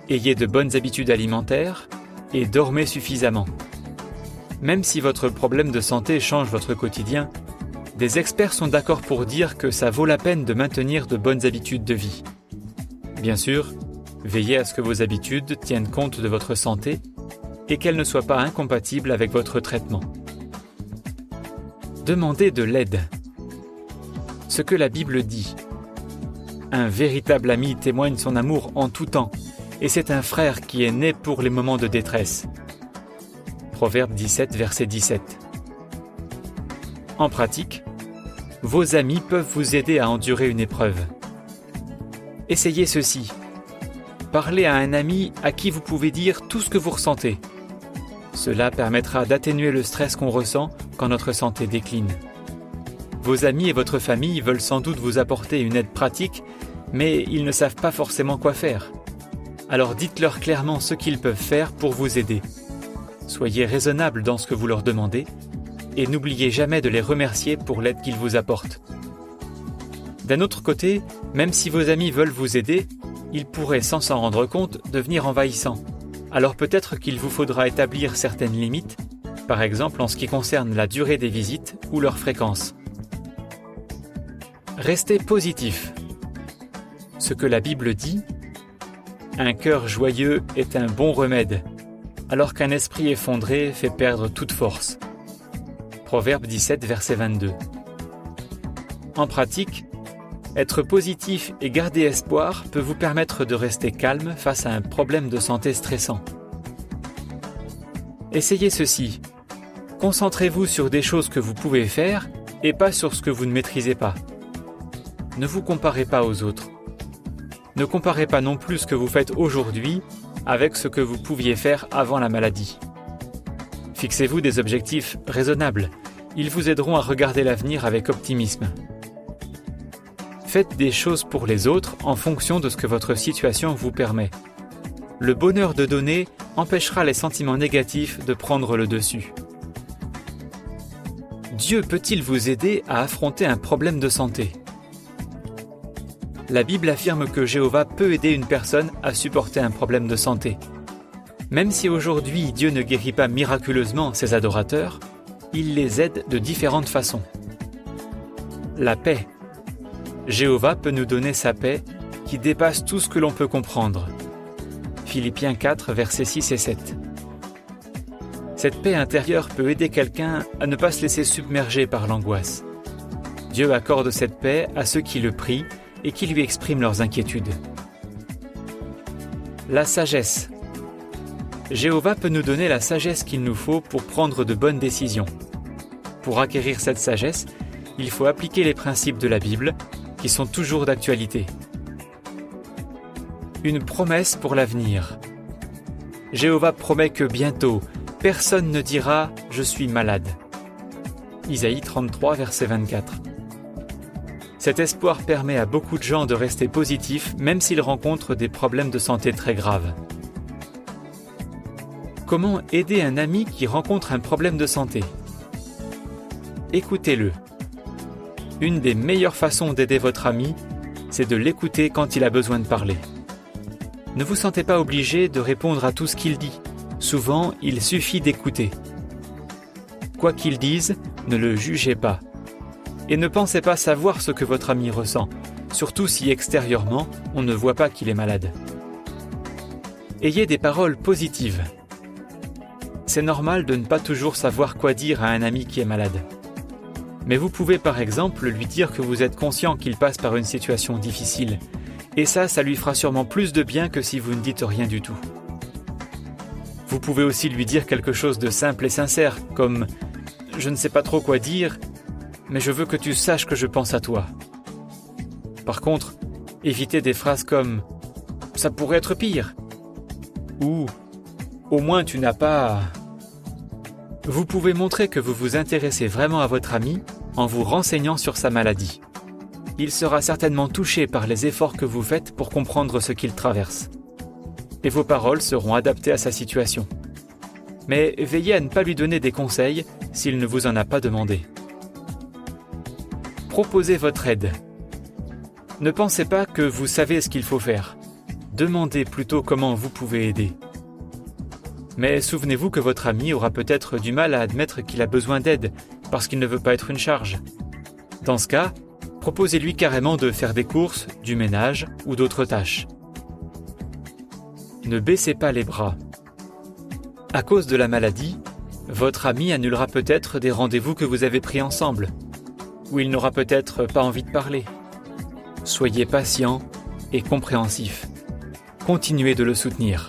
Ayez de bonnes habitudes alimentaires et dormez suffisamment. Même si votre problème de santé change votre quotidien, des experts sont d'accord pour dire que ça vaut la peine de maintenir de bonnes habitudes de vie. Bien sûr, veillez à ce que vos habitudes tiennent compte de votre santé et qu'elles ne soient pas incompatibles avec votre traitement. Demandez de l'aide. Ce que la Bible dit. Un véritable ami témoigne son amour en tout temps, et c'est un frère qui est né pour les moments de détresse. Proverbe 17, verset 17. En pratique, vos amis peuvent vous aider à endurer une épreuve. Essayez ceci. Parlez à un ami à qui vous pouvez dire tout ce que vous ressentez. Cela permettra d'atténuer le stress qu'on ressent quand notre santé décline. Vos amis et votre famille veulent sans doute vous apporter une aide pratique, mais ils ne savent pas forcément quoi faire. Alors dites-leur clairement ce qu'ils peuvent faire pour vous aider. Soyez raisonnable dans ce que vous leur demandez et n'oubliez jamais de les remercier pour l'aide qu'ils vous apportent. D'un autre côté, même si vos amis veulent vous aider, ils pourraient sans s'en rendre compte devenir envahissants. Alors peut-être qu'il vous faudra établir certaines limites, par exemple en ce qui concerne la durée des visites ou leur fréquence. Restez positif. Ce que la Bible dit, un cœur joyeux est un bon remède, alors qu'un esprit effondré fait perdre toute force. Proverbe 17, verset 22. En pratique, être positif et garder espoir peut vous permettre de rester calme face à un problème de santé stressant. Essayez ceci. Concentrez-vous sur des choses que vous pouvez faire et pas sur ce que vous ne maîtrisez pas. Ne vous comparez pas aux autres. Ne comparez pas non plus ce que vous faites aujourd'hui avec ce que vous pouviez faire avant la maladie. Fixez-vous des objectifs raisonnables. Ils vous aideront à regarder l'avenir avec optimisme. Faites des choses pour les autres en fonction de ce que votre situation vous permet. Le bonheur de donner empêchera les sentiments négatifs de prendre le dessus. Dieu peut-il vous aider à affronter un problème de santé ? La Bible affirme que Jéhovah peut aider une personne à supporter un problème de santé. Même si aujourd'hui Dieu ne guérit pas miraculeusement ses adorateurs, il les aide de différentes façons. La paix. Jéhovah peut nous donner sa paix qui dépasse tout ce que l'on peut comprendre. Philippiens 4, versets 6 et 7. Cette paix intérieure peut aider quelqu'un à ne pas se laisser submerger par l'angoisse. Dieu accorde cette paix à ceux qui le prient et qui lui expriment leurs inquiétudes. La sagesse. Jéhovah peut nous donner la sagesse qu'il nous faut pour prendre de bonnes décisions. Pour acquérir cette sagesse, il faut appliquer les principes de la Bible, qui sont toujours d'actualité. Une promesse pour l'avenir. Jéhovah promet que bientôt, personne ne dira « Je suis malade ». Isaïe 33, verset 24. Cet espoir permet à beaucoup de gens de rester positifs même s'ils rencontrent des problèmes de santé très graves. Comment aider un ami qui rencontre un problème de santé ? Écoutez-le. Une des meilleures façons d'aider votre ami, c'est de l'écouter quand il a besoin de parler. Ne vous sentez pas obligé de répondre à tout ce qu'il dit. Souvent, il suffit d'écouter. Quoi qu'il dise, ne le jugez pas. Et ne pensez pas savoir ce que votre ami ressent, surtout si extérieurement, on ne voit pas qu'il est malade. Ayez des paroles positives. C'est normal de ne pas toujours savoir quoi dire à un ami qui est malade. Mais vous pouvez par exemple lui dire que vous êtes conscient qu'il passe par une situation difficile. Et ça lui fera sûrement plus de bien que si vous ne dites rien du tout. Vous pouvez aussi lui dire quelque chose de simple et sincère, comme « Je ne sais pas trop quoi dire, mais je veux que tu saches que je pense à toi. » Par contre, évitez des phrases comme « Ça pourrait être pire » ou « Au moins tu n'as pas… » Vous pouvez montrer que vous vous intéressez vraiment à votre ami en vous renseignant sur sa maladie. Il sera certainement touché par les efforts que vous faites pour comprendre ce qu'il traverse. Et vos paroles seront adaptées à sa situation. Mais veillez à ne pas lui donner des conseils s'il ne vous en a pas demandé. Proposez votre aide. Ne pensez pas que vous savez ce qu'il faut faire. Demandez plutôt comment vous pouvez aider. Mais souvenez-vous que votre ami aura peut-être du mal à admettre qu'il a besoin d'aide parce qu'il ne veut pas être une charge. Dans ce cas, proposez-lui carrément de faire des courses, du ménage ou d'autres tâches. Ne baissez pas les bras. À cause de la maladie, votre ami annulera peut-être des rendez-vous que vous avez pris ensemble, ou il n'aura peut-être pas envie de parler. Soyez patient et compréhensif. Continuez de le soutenir.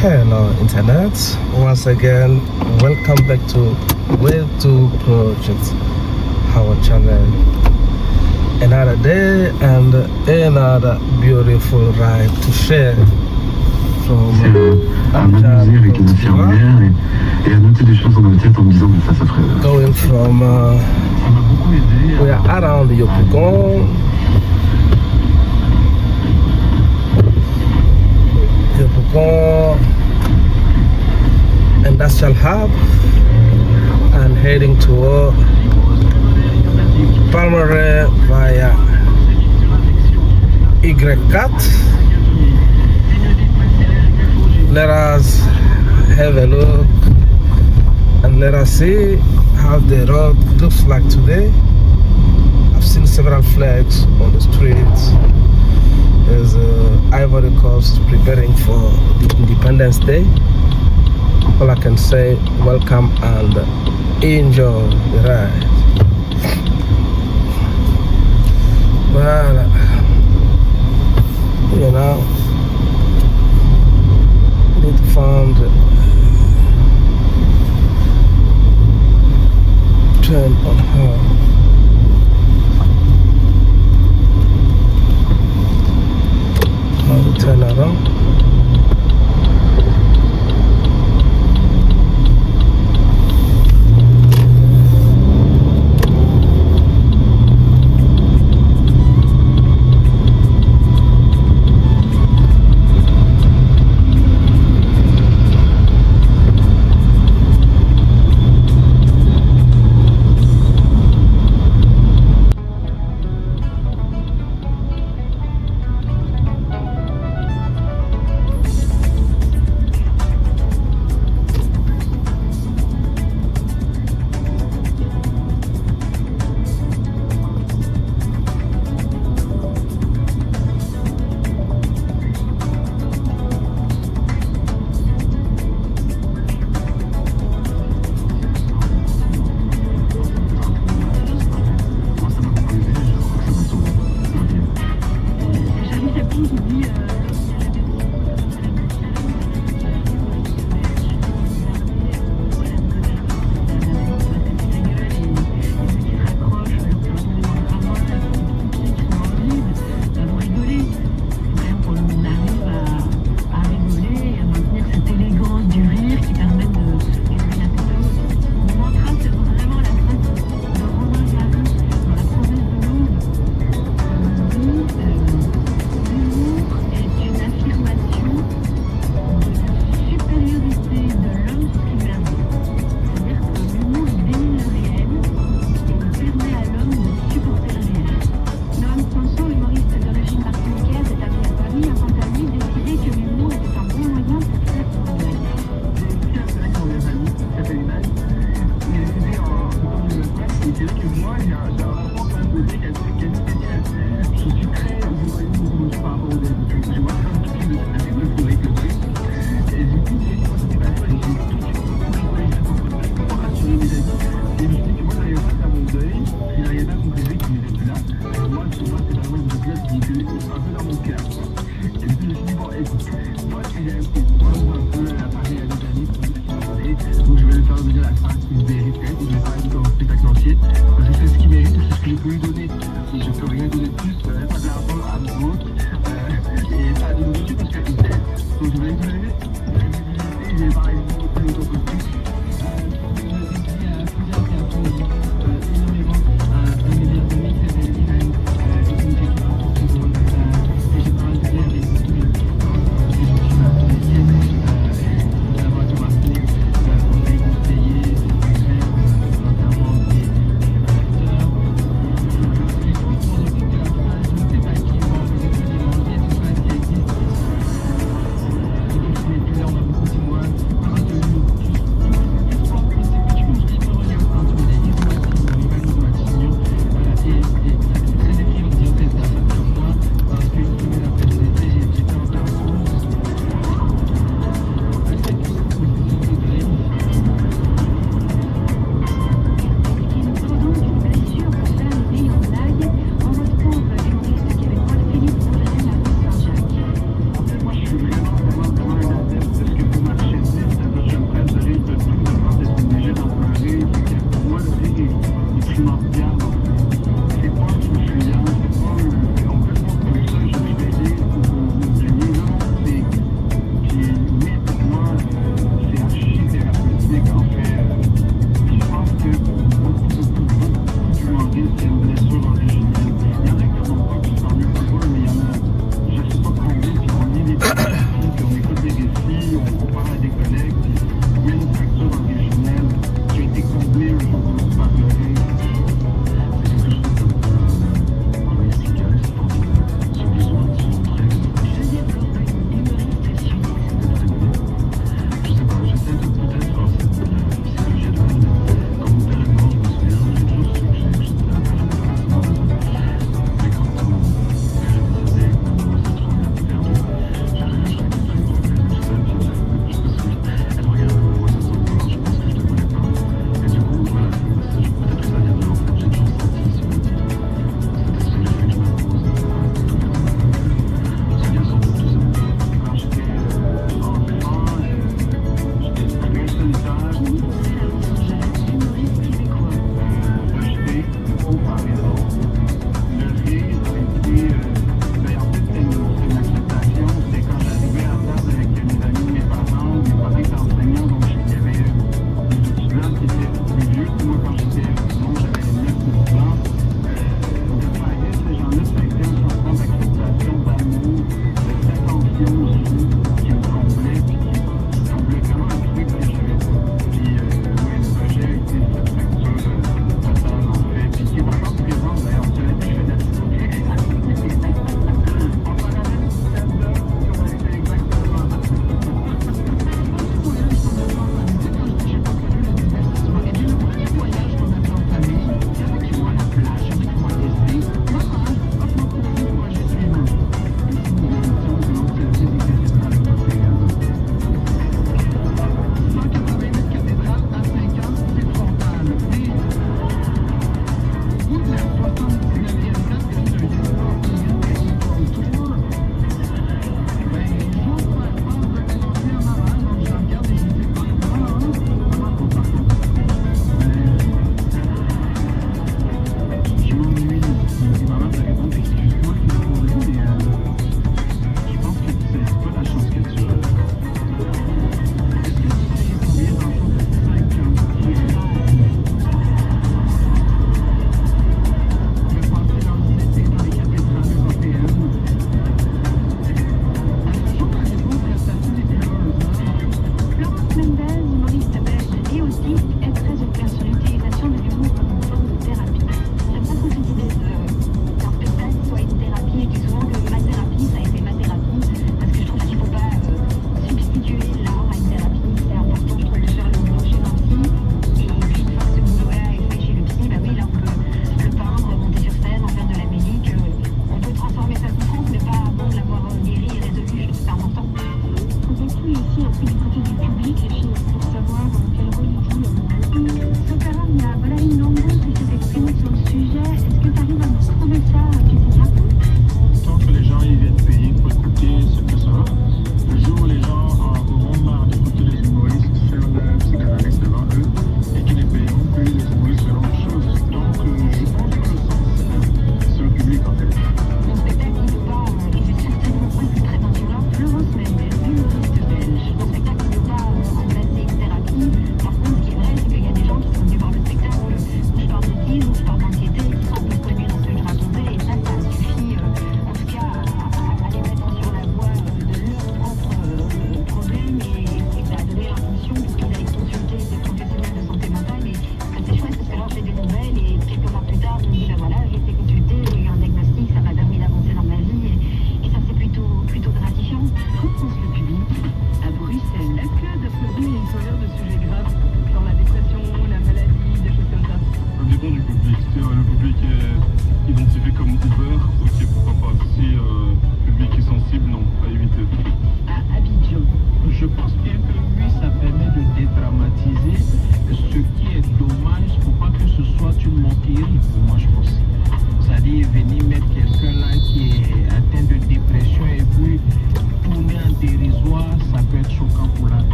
Hello Internet, once again welcome back to Way to Project, our channel. Another day and another beautiful ride to share from Abidjan avec une infirmière et à noter des choses dans ma tête en me disant que ça ferait going from ça m'a beaucoup aidé. we are around Yopougon. Yopougon Industrial Hub and heading toward Palmeraie via Y4. Let us have a look and let us see how the road looks like today. I've seen several flags on the streets. There's Ivory Coast preparing for Independence Day. All I can say, welcome and enjoy the ride. Well, you know, we need to find turn on her. Now we turn around. Je m'ennuie. Et maman te répond que excuse-moi qu'il faut poser, mais je pense que c'est pas la chance que tu as. Est-ce que tu sais combien d'enfants de 5 ans qui veulent passer leurs étés dans les cathédrales européennes? Sachant que la réponse est statue des Florence Mendel, humoriste belge et autiste, est très au clair sur l'utilisation de l'humour comme une forme de thérapie. J'aime pas trop cette idée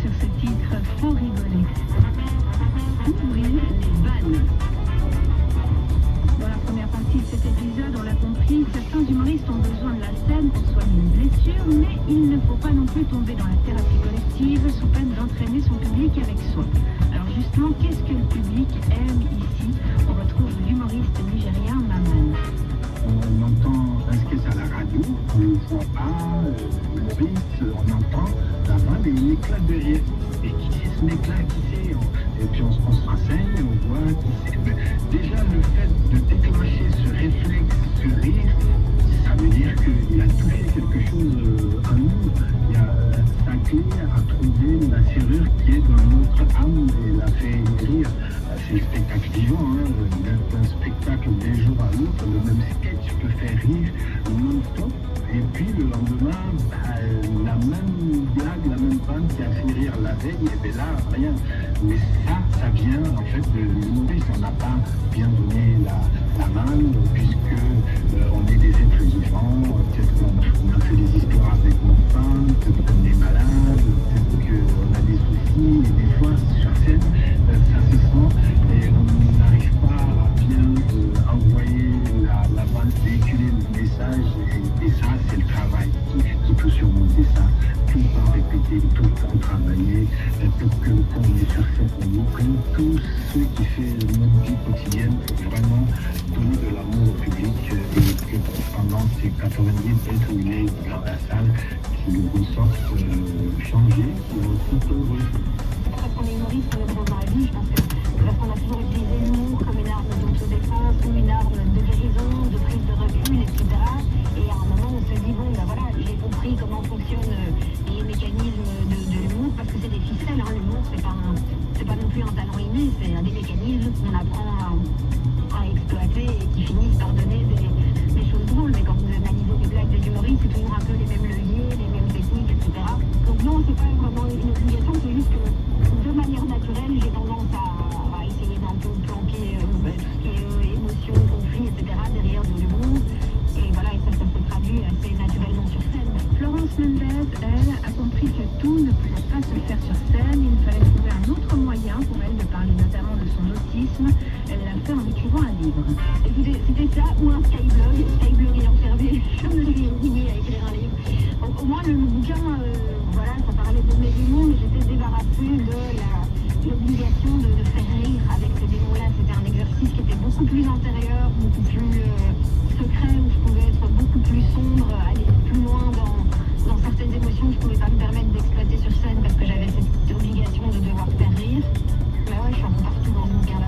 sur ce titre, faut rigoler. Oui, les vannes. Dans la première partie de cet épisode, on l'a compris, certains humoristes ont besoin de la scène pour soigner une blessure, mais il ne faut pas non plus tomber dans la thérapie collective sous peine d'entraîner son public avec soi. Alors justement, qu'est-ce que le public aime ici? On retrouve l'humoriste nigérien Maman. On entend un sketch à la radio, on ne voit pas l'humoriste, on entend la vanne et on éclate de rire. Et qui c'est ce mec-là, qui c'est? Et puis on se renseigne, on voit qui c'est. Mais déjà le fait de déclencher ce réflexe, ce rire, ça veut dire qu'il a touché quelque chose en nous. Il y a sa clé à trouver la serrure qui est dans notre âme et la fait rire. C'est le spectacle vivant, d'un spectacle d'un jour à l'autre, le même sketch peut faire rire non-stop. Et puis le lendemain, la même blague, la même panne qui a fait rire la veille, et bien là, rien. Mais ça vient en fait de l'humoriste. On n'a pas bien donné la manne, puisque on est des êtres vivants. Peut-être qu'on a fait des histoires avec nos femmes, peut-être qu'on est malade, peut-être qu'on a des soucis. Et des fois, sur scène, ça se sent et on n'arrive pas à bien envoyer la vanne, véhiculer le message. Et ça, c'est le travail qui peut surmonter ça. Tout le temps répéter, tout le temps travailler, pour que quand on est sur scène, on nous prenne tout ce qui fait notre vie quotidienne pour vraiment donner de l'amour au public et que pendant ces 90 minutes où il est dans la salle, qu'il ressorte changé, qu'il ressorte heureux. Parce qu'on est humoriste, on est dans la vie, je pense que parce qu'on a toujours utilisé l'humour comme une arme d'autodéfense ou une arme de guérison, de prise de recul, etc. Et à un moment, on se dit, bon, ben voilà, j'ai compris comment fonctionnent les mécanismes de l'humour, parce que c'est des ficelles, hein, l'humour, c'est pas non plus un talent inné, c'est des mécanismes qu'on apprend à exploiter et qui finissent par donner des choses drôles. Mais quand vous analysez les blagues des humoristes, c'est toujours un peu les mêmes leviers, les mêmes techniques, etc. Donc non, c'est pas vraiment une obligation, c'est juste que de manière naturelle, j'ai tendance à essayer d'un peu planquer tout ce qui est émotion, conflit, etc. derrière de l'humour. Et voilà, et ça se traduit assez naturellement sur scène. Florence Mendez, elle, a compris que tout ne pouvait pas se faire sur scène. Il fallait trouver un autre moyen pour elle de parler notamment de son autisme. Elle l'a fait en écrivant un livre. Écoutez, c'était ça ou un Skyblog. Skyblog ayant servi, je me suis obligée à écrire un livre. Au moins, le bouquin, voilà, ça parlait de mes démons, mais j'étais débarrassée de l'obligation de faire rire avec ces démons-là. C'était un exercice qui était beaucoup plus intérieur, beaucoup plus secret, où je pouvais être beaucoup plus sombre, aller plus loin dans certaines émotions que je ne pouvais pas me permettre d'exploiter sur scène parce que j'avais cette obligation de devoir faire rire. Mais ouais, je suis un peu partout dans ce bouquin-là.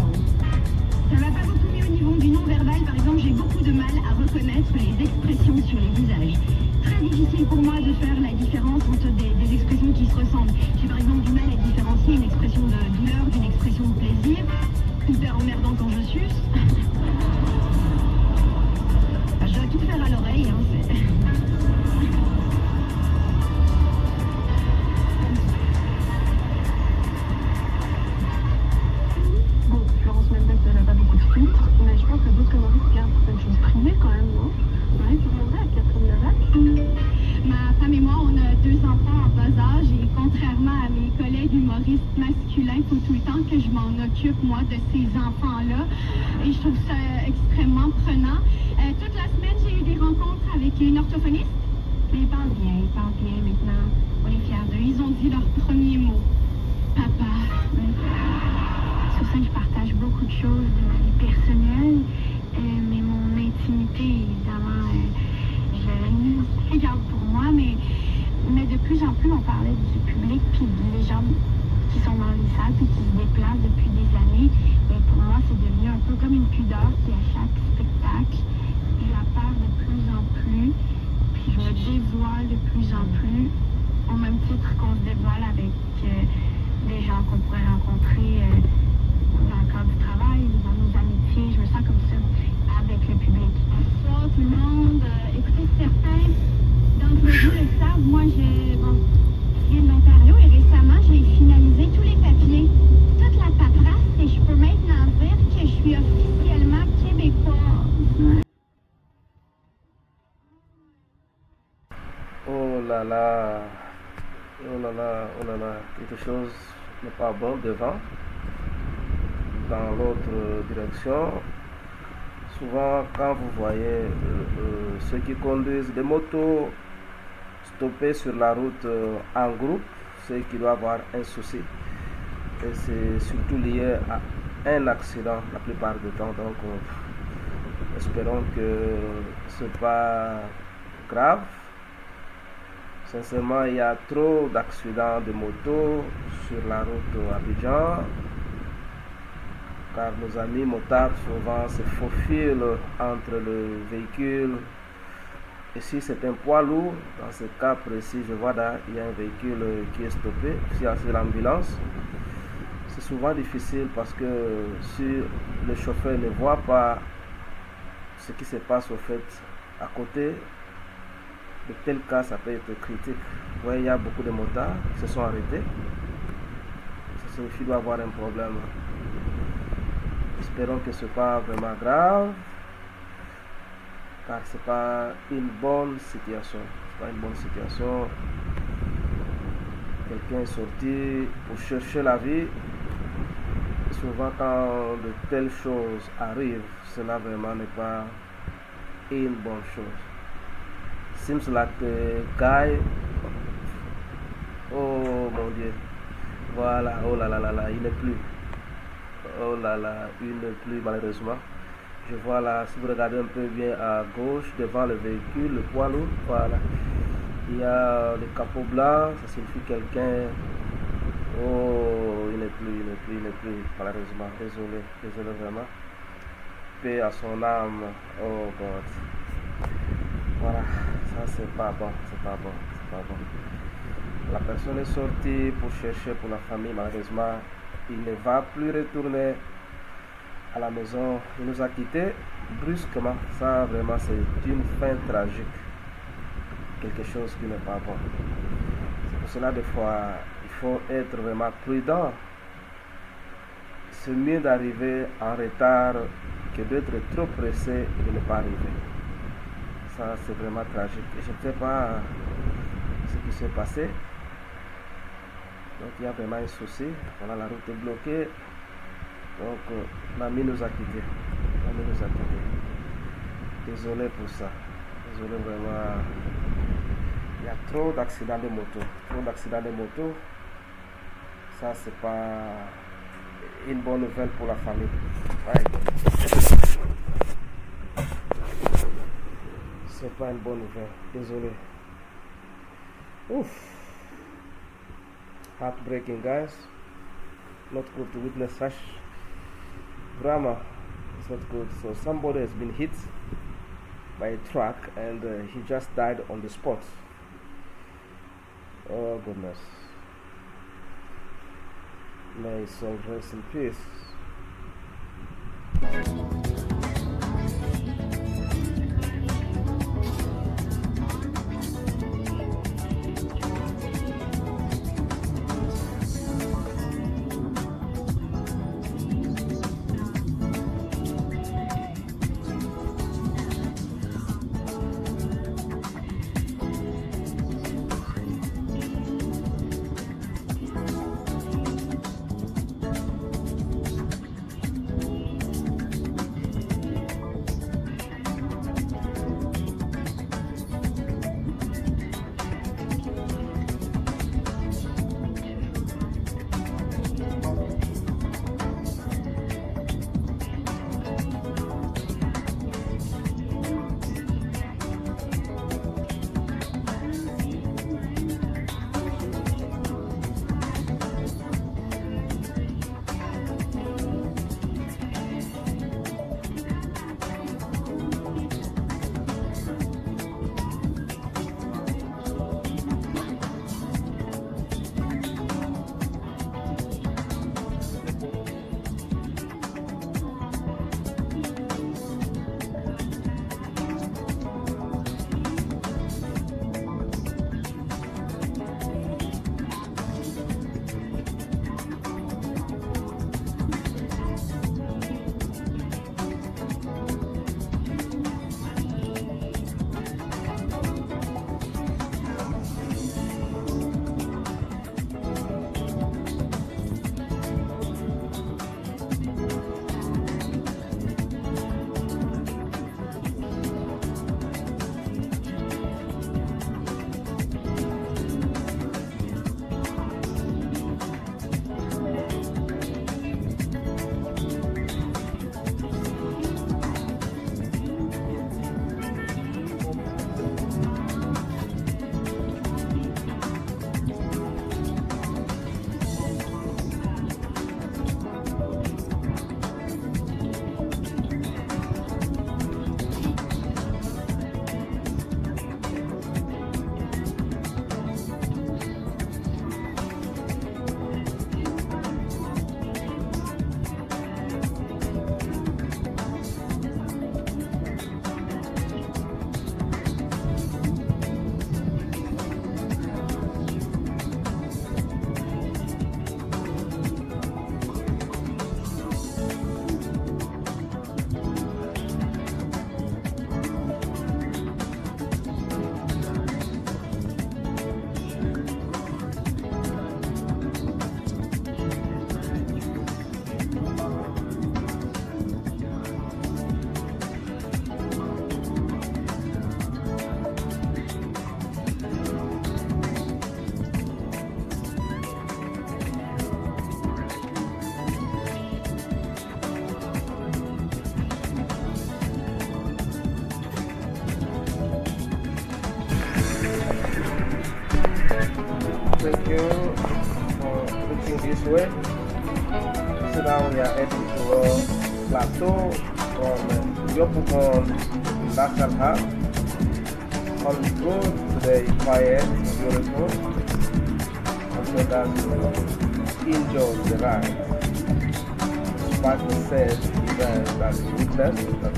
Ça m'a pas beaucoup mis au niveau du non-verbal. Par exemple, j'ai beaucoup de mal à reconnaître les expressions sur les visages. Très difficile pour moi de faire la différence entre des expressions qui se ressemblent. J'ai par exemple du mal à différencier une expression de douleur d'une expression de plaisir. Hyper emmerdant quand je suce. Je dois tout faire à l'oreille, hein, Bon, Florence Mendez, elle n'a pas beaucoup de filtres, mais je pense que d'autres humoristes gardent certaines choses privées quand même, non? Ouais, tu demanderais à Catherine Levac. Ma femme et moi, on a 2 enfants en bas âge et contrairement à mes collègues humoristes masculins, il faut tout le temps que je m'en occupe, moi, de ces enfants-là. Et je trouve ça extrêmement prenant. Toute la semaine, j'ai eu des rencontres avec une orthophoniste. Mais ils parlent bien maintenant. On est fiers d'eux. Ils ont dit leur premier mot. Papa. Sur scène, je partage beaucoup de choses de ma vie personnelle, mais mon intimité, évidemment, je la garde pour moi, mais de plus en plus, on parlait du public, puis des gens qui sont dans les salles, puis qui se déplacent depuis des années. Et pour moi, c'est devenu un peu comme une pudeur qui, à chaque spectacle, je la perds de plus en plus, puis je me dévoile de plus en plus, au même titre qu'on se dévoile avec des gens qu'on pourrait rencontrer dans le cadre du travail, dans nos amitiés. Je me sens comme ça avec le public. Bonsoir tout le monde. Écoutez, certains d'entre vous le savent, moi je viens de l'Ontario et récemment j'ai finalisé tous les papiers, toute la paperasse, et je peux maintenant dire que je suis officiellement québécoise. Oh là là, oh oh là là, quelque chose n'est pas bon devant, dans l'autre direction. Souvent, quand vous voyez ceux qui conduisent des motos stopper sur la route en groupe, c'est qu'il doit avoir un souci. Et c'est surtout lié à un accident la plupart du temps. Donc, espérons que ce n'est pas grave. Sincèrement, il y a trop d'accidents de moto sur la route Abidjan, car nos amis motards souvent se faufilent entre le véhicule. Et si c'est un poids lourd, dans ce cas précis, je vois là, il y a un véhicule qui est stoppé, si c'est l'ambulance. C'est souvent difficile parce que si le chauffeur ne voit pas ce qui se passe au fait à côté, de tel cas, ça peut être critique. Vous voyez, il y a beaucoup de motards qui se sont arrêtés. Ça signifie qu'il doit avoir un problème. Espérons que ce n'est pas vraiment grave, car ce n'est pas une bonne situation. C'est pas une bonne situation. Quelqu'un est sorti pour chercher la vie. Souvent, quand de telles choses arrivent, cela vraiment n'est pas une bonne chose. Seems like the guy. Oh mon Dieu. Voilà. Oh là là là là. Il n'est plus. Oh là là. Il n'est plus malheureusement. Je vois là, si vous regardez un peu bien à gauche, devant le véhicule, le poids lourd. Voilà. Il y a le capot blanc. Ça signifie quelqu'un. Oh, il n'est plus. Malheureusement. Désolé vraiment. Paix à son âme. Oh God. Voilà. Ça c'est pas bon. La personne est sortie pour chercher pour la famille. Malheureusement, il ne va plus retourner à la maison. Il nous a quittés brusquement. Ça vraiment c'est une fin tragique. Quelque chose qui n'est pas bon. C'est pour cela des fois il faut être vraiment prudent. C'est mieux d'arriver en retard que d'être trop pressé et de ne pas arriver. Ça c'est vraiment tragique. Et je ne sais pas ce qui s'est passé. Donc il y a vraiment un souci. Voilà, la route est bloquée. Donc l'ami nous a quittés. Désolé pour ça. Désolé vraiment. Il y a trop d'accidents de moto. Ça c'est pas une bonne nouvelle pour la famille. Ouais. C'est pas une bonne nouvelle. Désolé. Ouf. Heartbreaking, guys. Not good to witness such drama. It's not good. So somebody has been hit by a truck and he just died on the spot. Oh goodness. May his soul rest in peace. way. So now we are heading to a plateau from Yopougon National Park. All is good, today quiet, beautiful. And so that you enjoy the ride. Despite the sad event that you witnessed, that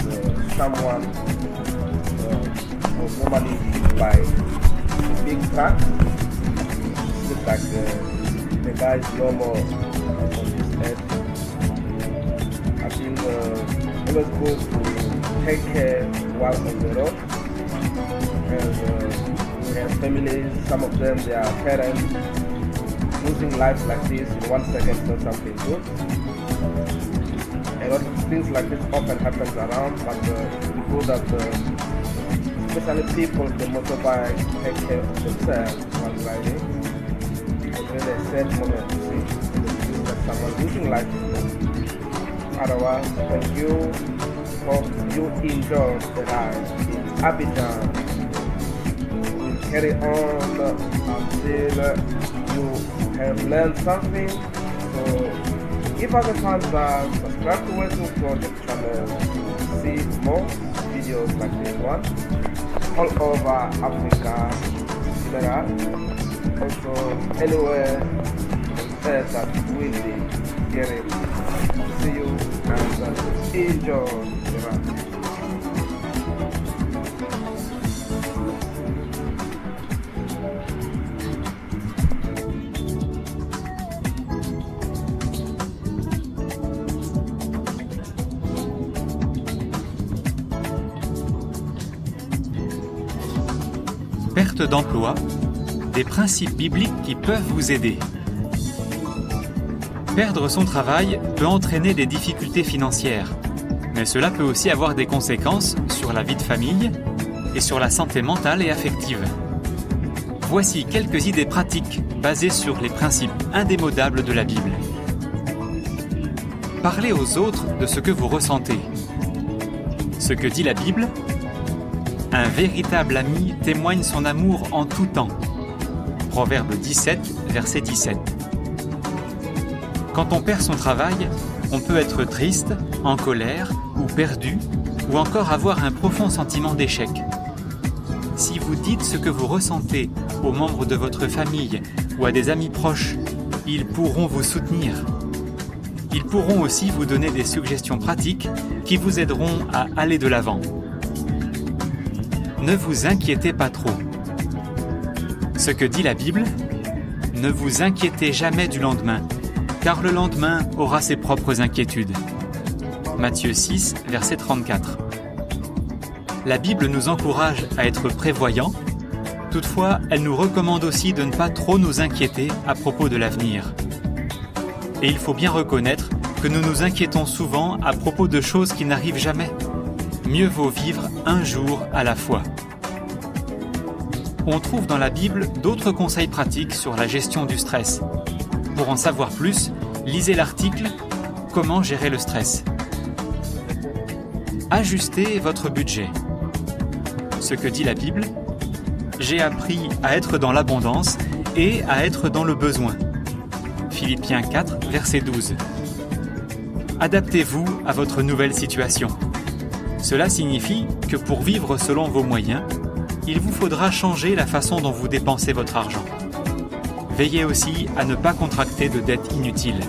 someone was normally hit by a big truck. Looks like the guy is no more on his head. I think always good to take care while on the road. And we have families, some of them, they are parents. Losing lives like this in 1 second is not something good. A lot of things like this often happens around, but it's good that especially people on the motorbike take care of themselves while riding. It's really a sad moment to see that someone losing life. Otherwise, thank you. Hope you enjoy the ride in Abidjan. We'll carry on until you have learned something. So give us a thumbs up, subscribe to Westwood Project channel to see more videos like this one all over Africa in general. Also anywhere else that will be getting. See you and enjoy the ride. Perte d'emploi, des principes bibliques qui peuvent vous aider. Perdre son travail peut entraîner des difficultés financières, mais cela peut aussi avoir des conséquences sur la vie de famille et sur la santé mentale et affective. Voici quelques idées pratiques basées sur les principes indémodables de la Bible. Parlez aux autres de ce que vous ressentez. Ce que dit la Bible: un véritable ami témoigne son amour en tout temps. Proverbe 17, verset 17. Quand on perd son travail, on peut être triste, en colère ou perdu, ou encore avoir un profond sentiment d'échec. Si vous dites ce que vous ressentez aux membres de votre famille ou à des amis proches, ils pourront vous soutenir. Ils pourront aussi vous donner des suggestions pratiques qui vous aideront à aller de l'avant. Ne vous inquiétez pas trop. Ce que dit la Bible: ne vous inquiétez jamais du lendemain, car le lendemain aura ses propres inquiétudes. Matthieu 6, verset 34. La Bible nous encourage à être prévoyants, toutefois elle nous recommande aussi de ne pas trop nous inquiéter à propos de l'avenir. Et il faut bien reconnaître que nous nous inquiétons souvent à propos de choses qui n'arrivent jamais. Mieux vaut vivre un jour à la fois. On trouve dans la Bible d'autres conseils pratiques sur la gestion du stress. Pour en savoir plus, lisez l'article « Comment gérer le stress ». Ajustez votre budget. Ce que dit la Bible: j'ai appris à être dans l'abondance et à être dans le besoin. Philippiens 4, verset 12. Adaptez-vous à votre nouvelle situation. Cela signifie que pour vivre selon vos moyens, il vous faudra changer la façon dont vous dépensez votre argent. Veillez aussi à ne pas contracter de dettes inutiles.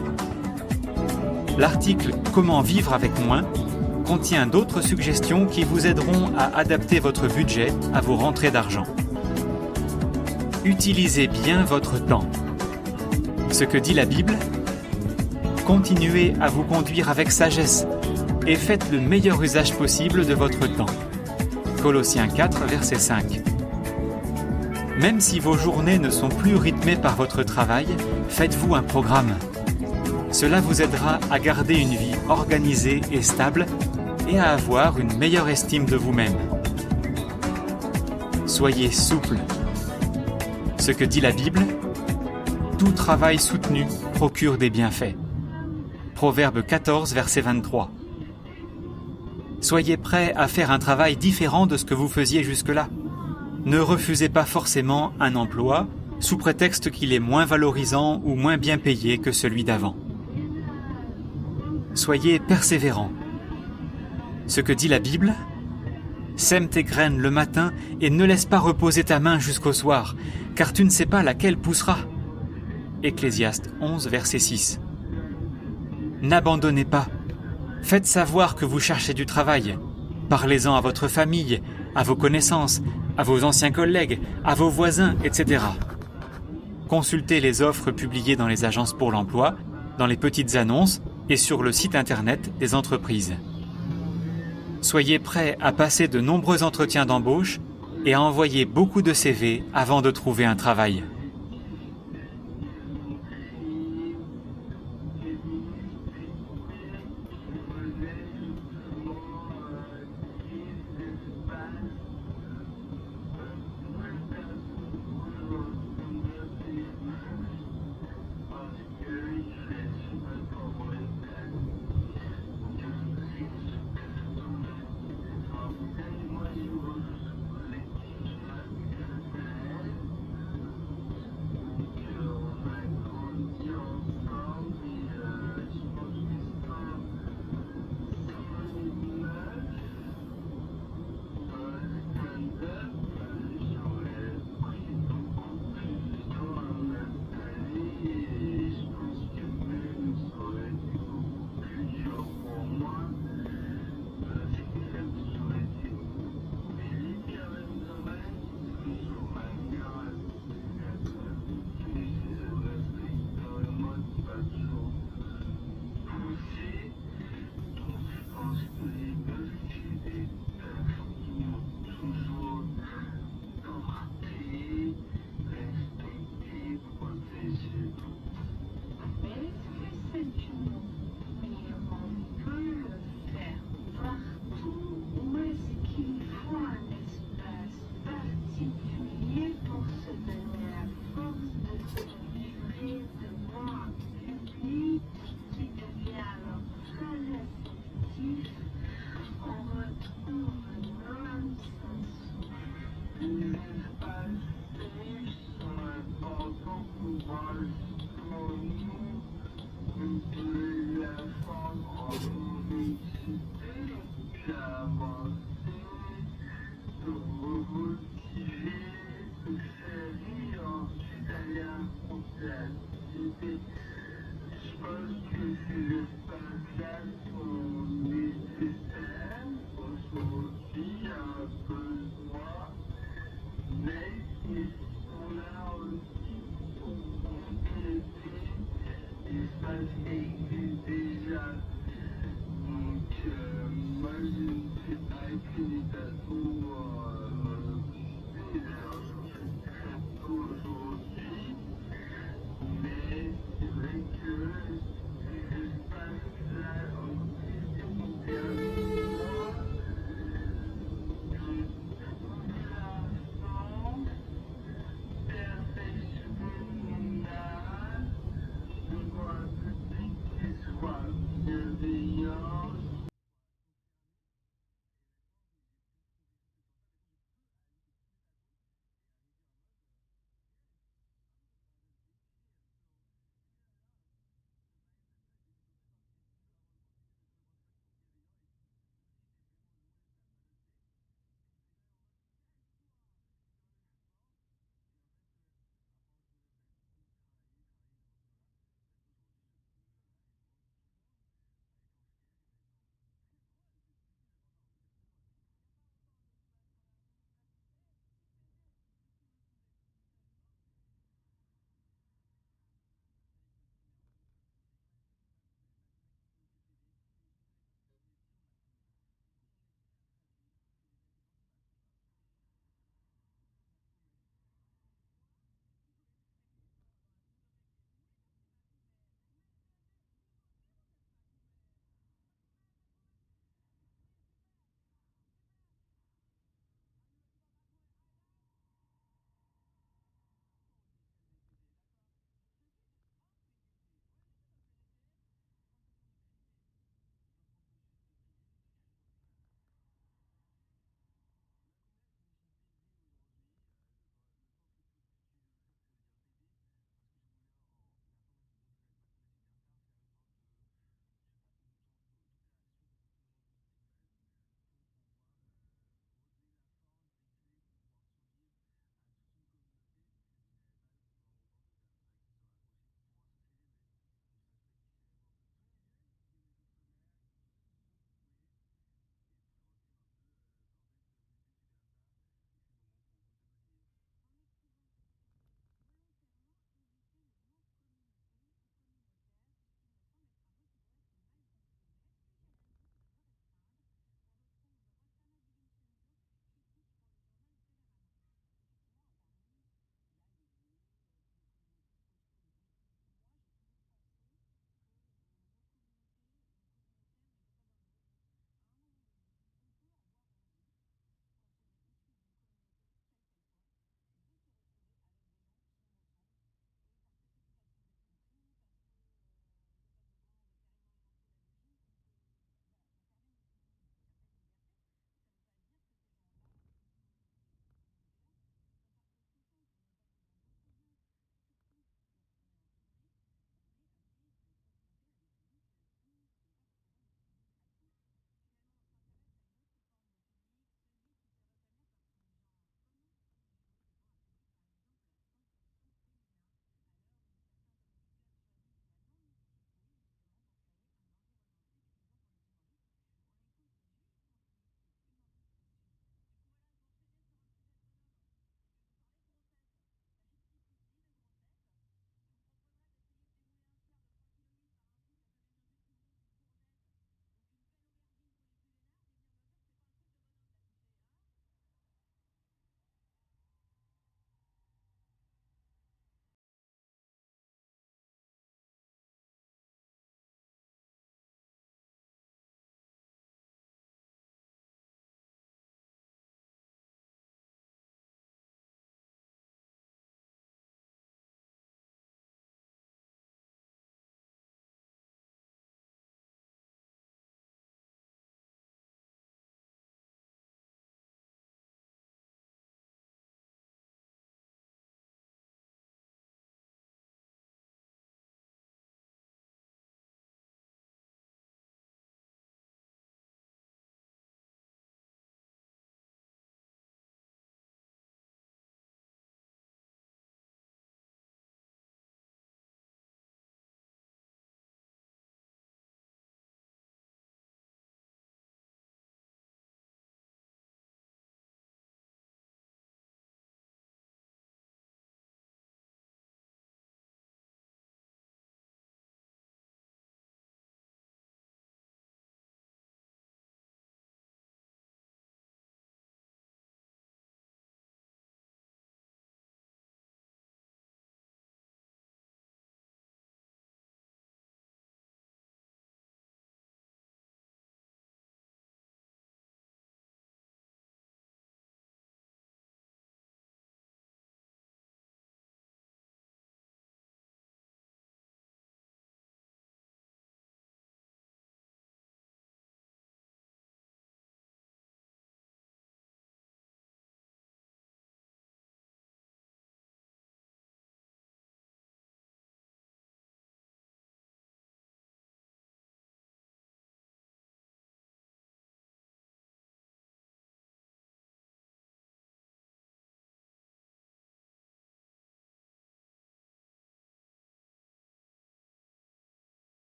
L'article « Comment vivre avec moins » contient d'autres suggestions qui vous aideront à adapter votre budget à vos rentrées d'argent. Utilisez bien votre temps. Ce que dit la Bible: continuez à vous conduire avec sagesse et faites le meilleur usage possible de votre temps. Colossiens 4, verset 5. Même si vos journées ne sont plus rythmées par votre travail, faites-vous un programme. Cela vous aidera à garder une vie organisée et stable et à avoir une meilleure estime de vous-même. Soyez souple. Ce que dit la Bible: tout travail soutenu procure des bienfaits. Proverbe 14, verset 23. Soyez prêt à faire un travail différent de ce que vous faisiez jusque-là. Ne refusez pas forcément un emploi, sous prétexte qu'il est moins valorisant ou moins bien payé que celui d'avant. Soyez persévérants. Ce que dit la Bible, sème tes graines le matin et ne laisse pas reposer ta main jusqu'au soir, car tu ne sais pas laquelle poussera. Ecclésiaste 11, verset 6. N'abandonnez pas. Faites savoir que vous cherchez du travail. Parlez-en à votre famille, à vos connaissances, à vos anciens collègues, à vos voisins, etc. Consultez les offres publiées dans les agences pour l'emploi, dans les petites annonces et sur le site internet des entreprises. Soyez prêts à passer de nombreux entretiens d'embauche et à envoyer beaucoup de CV avant de trouver un travail. Moi, je ne sais pas quel est ta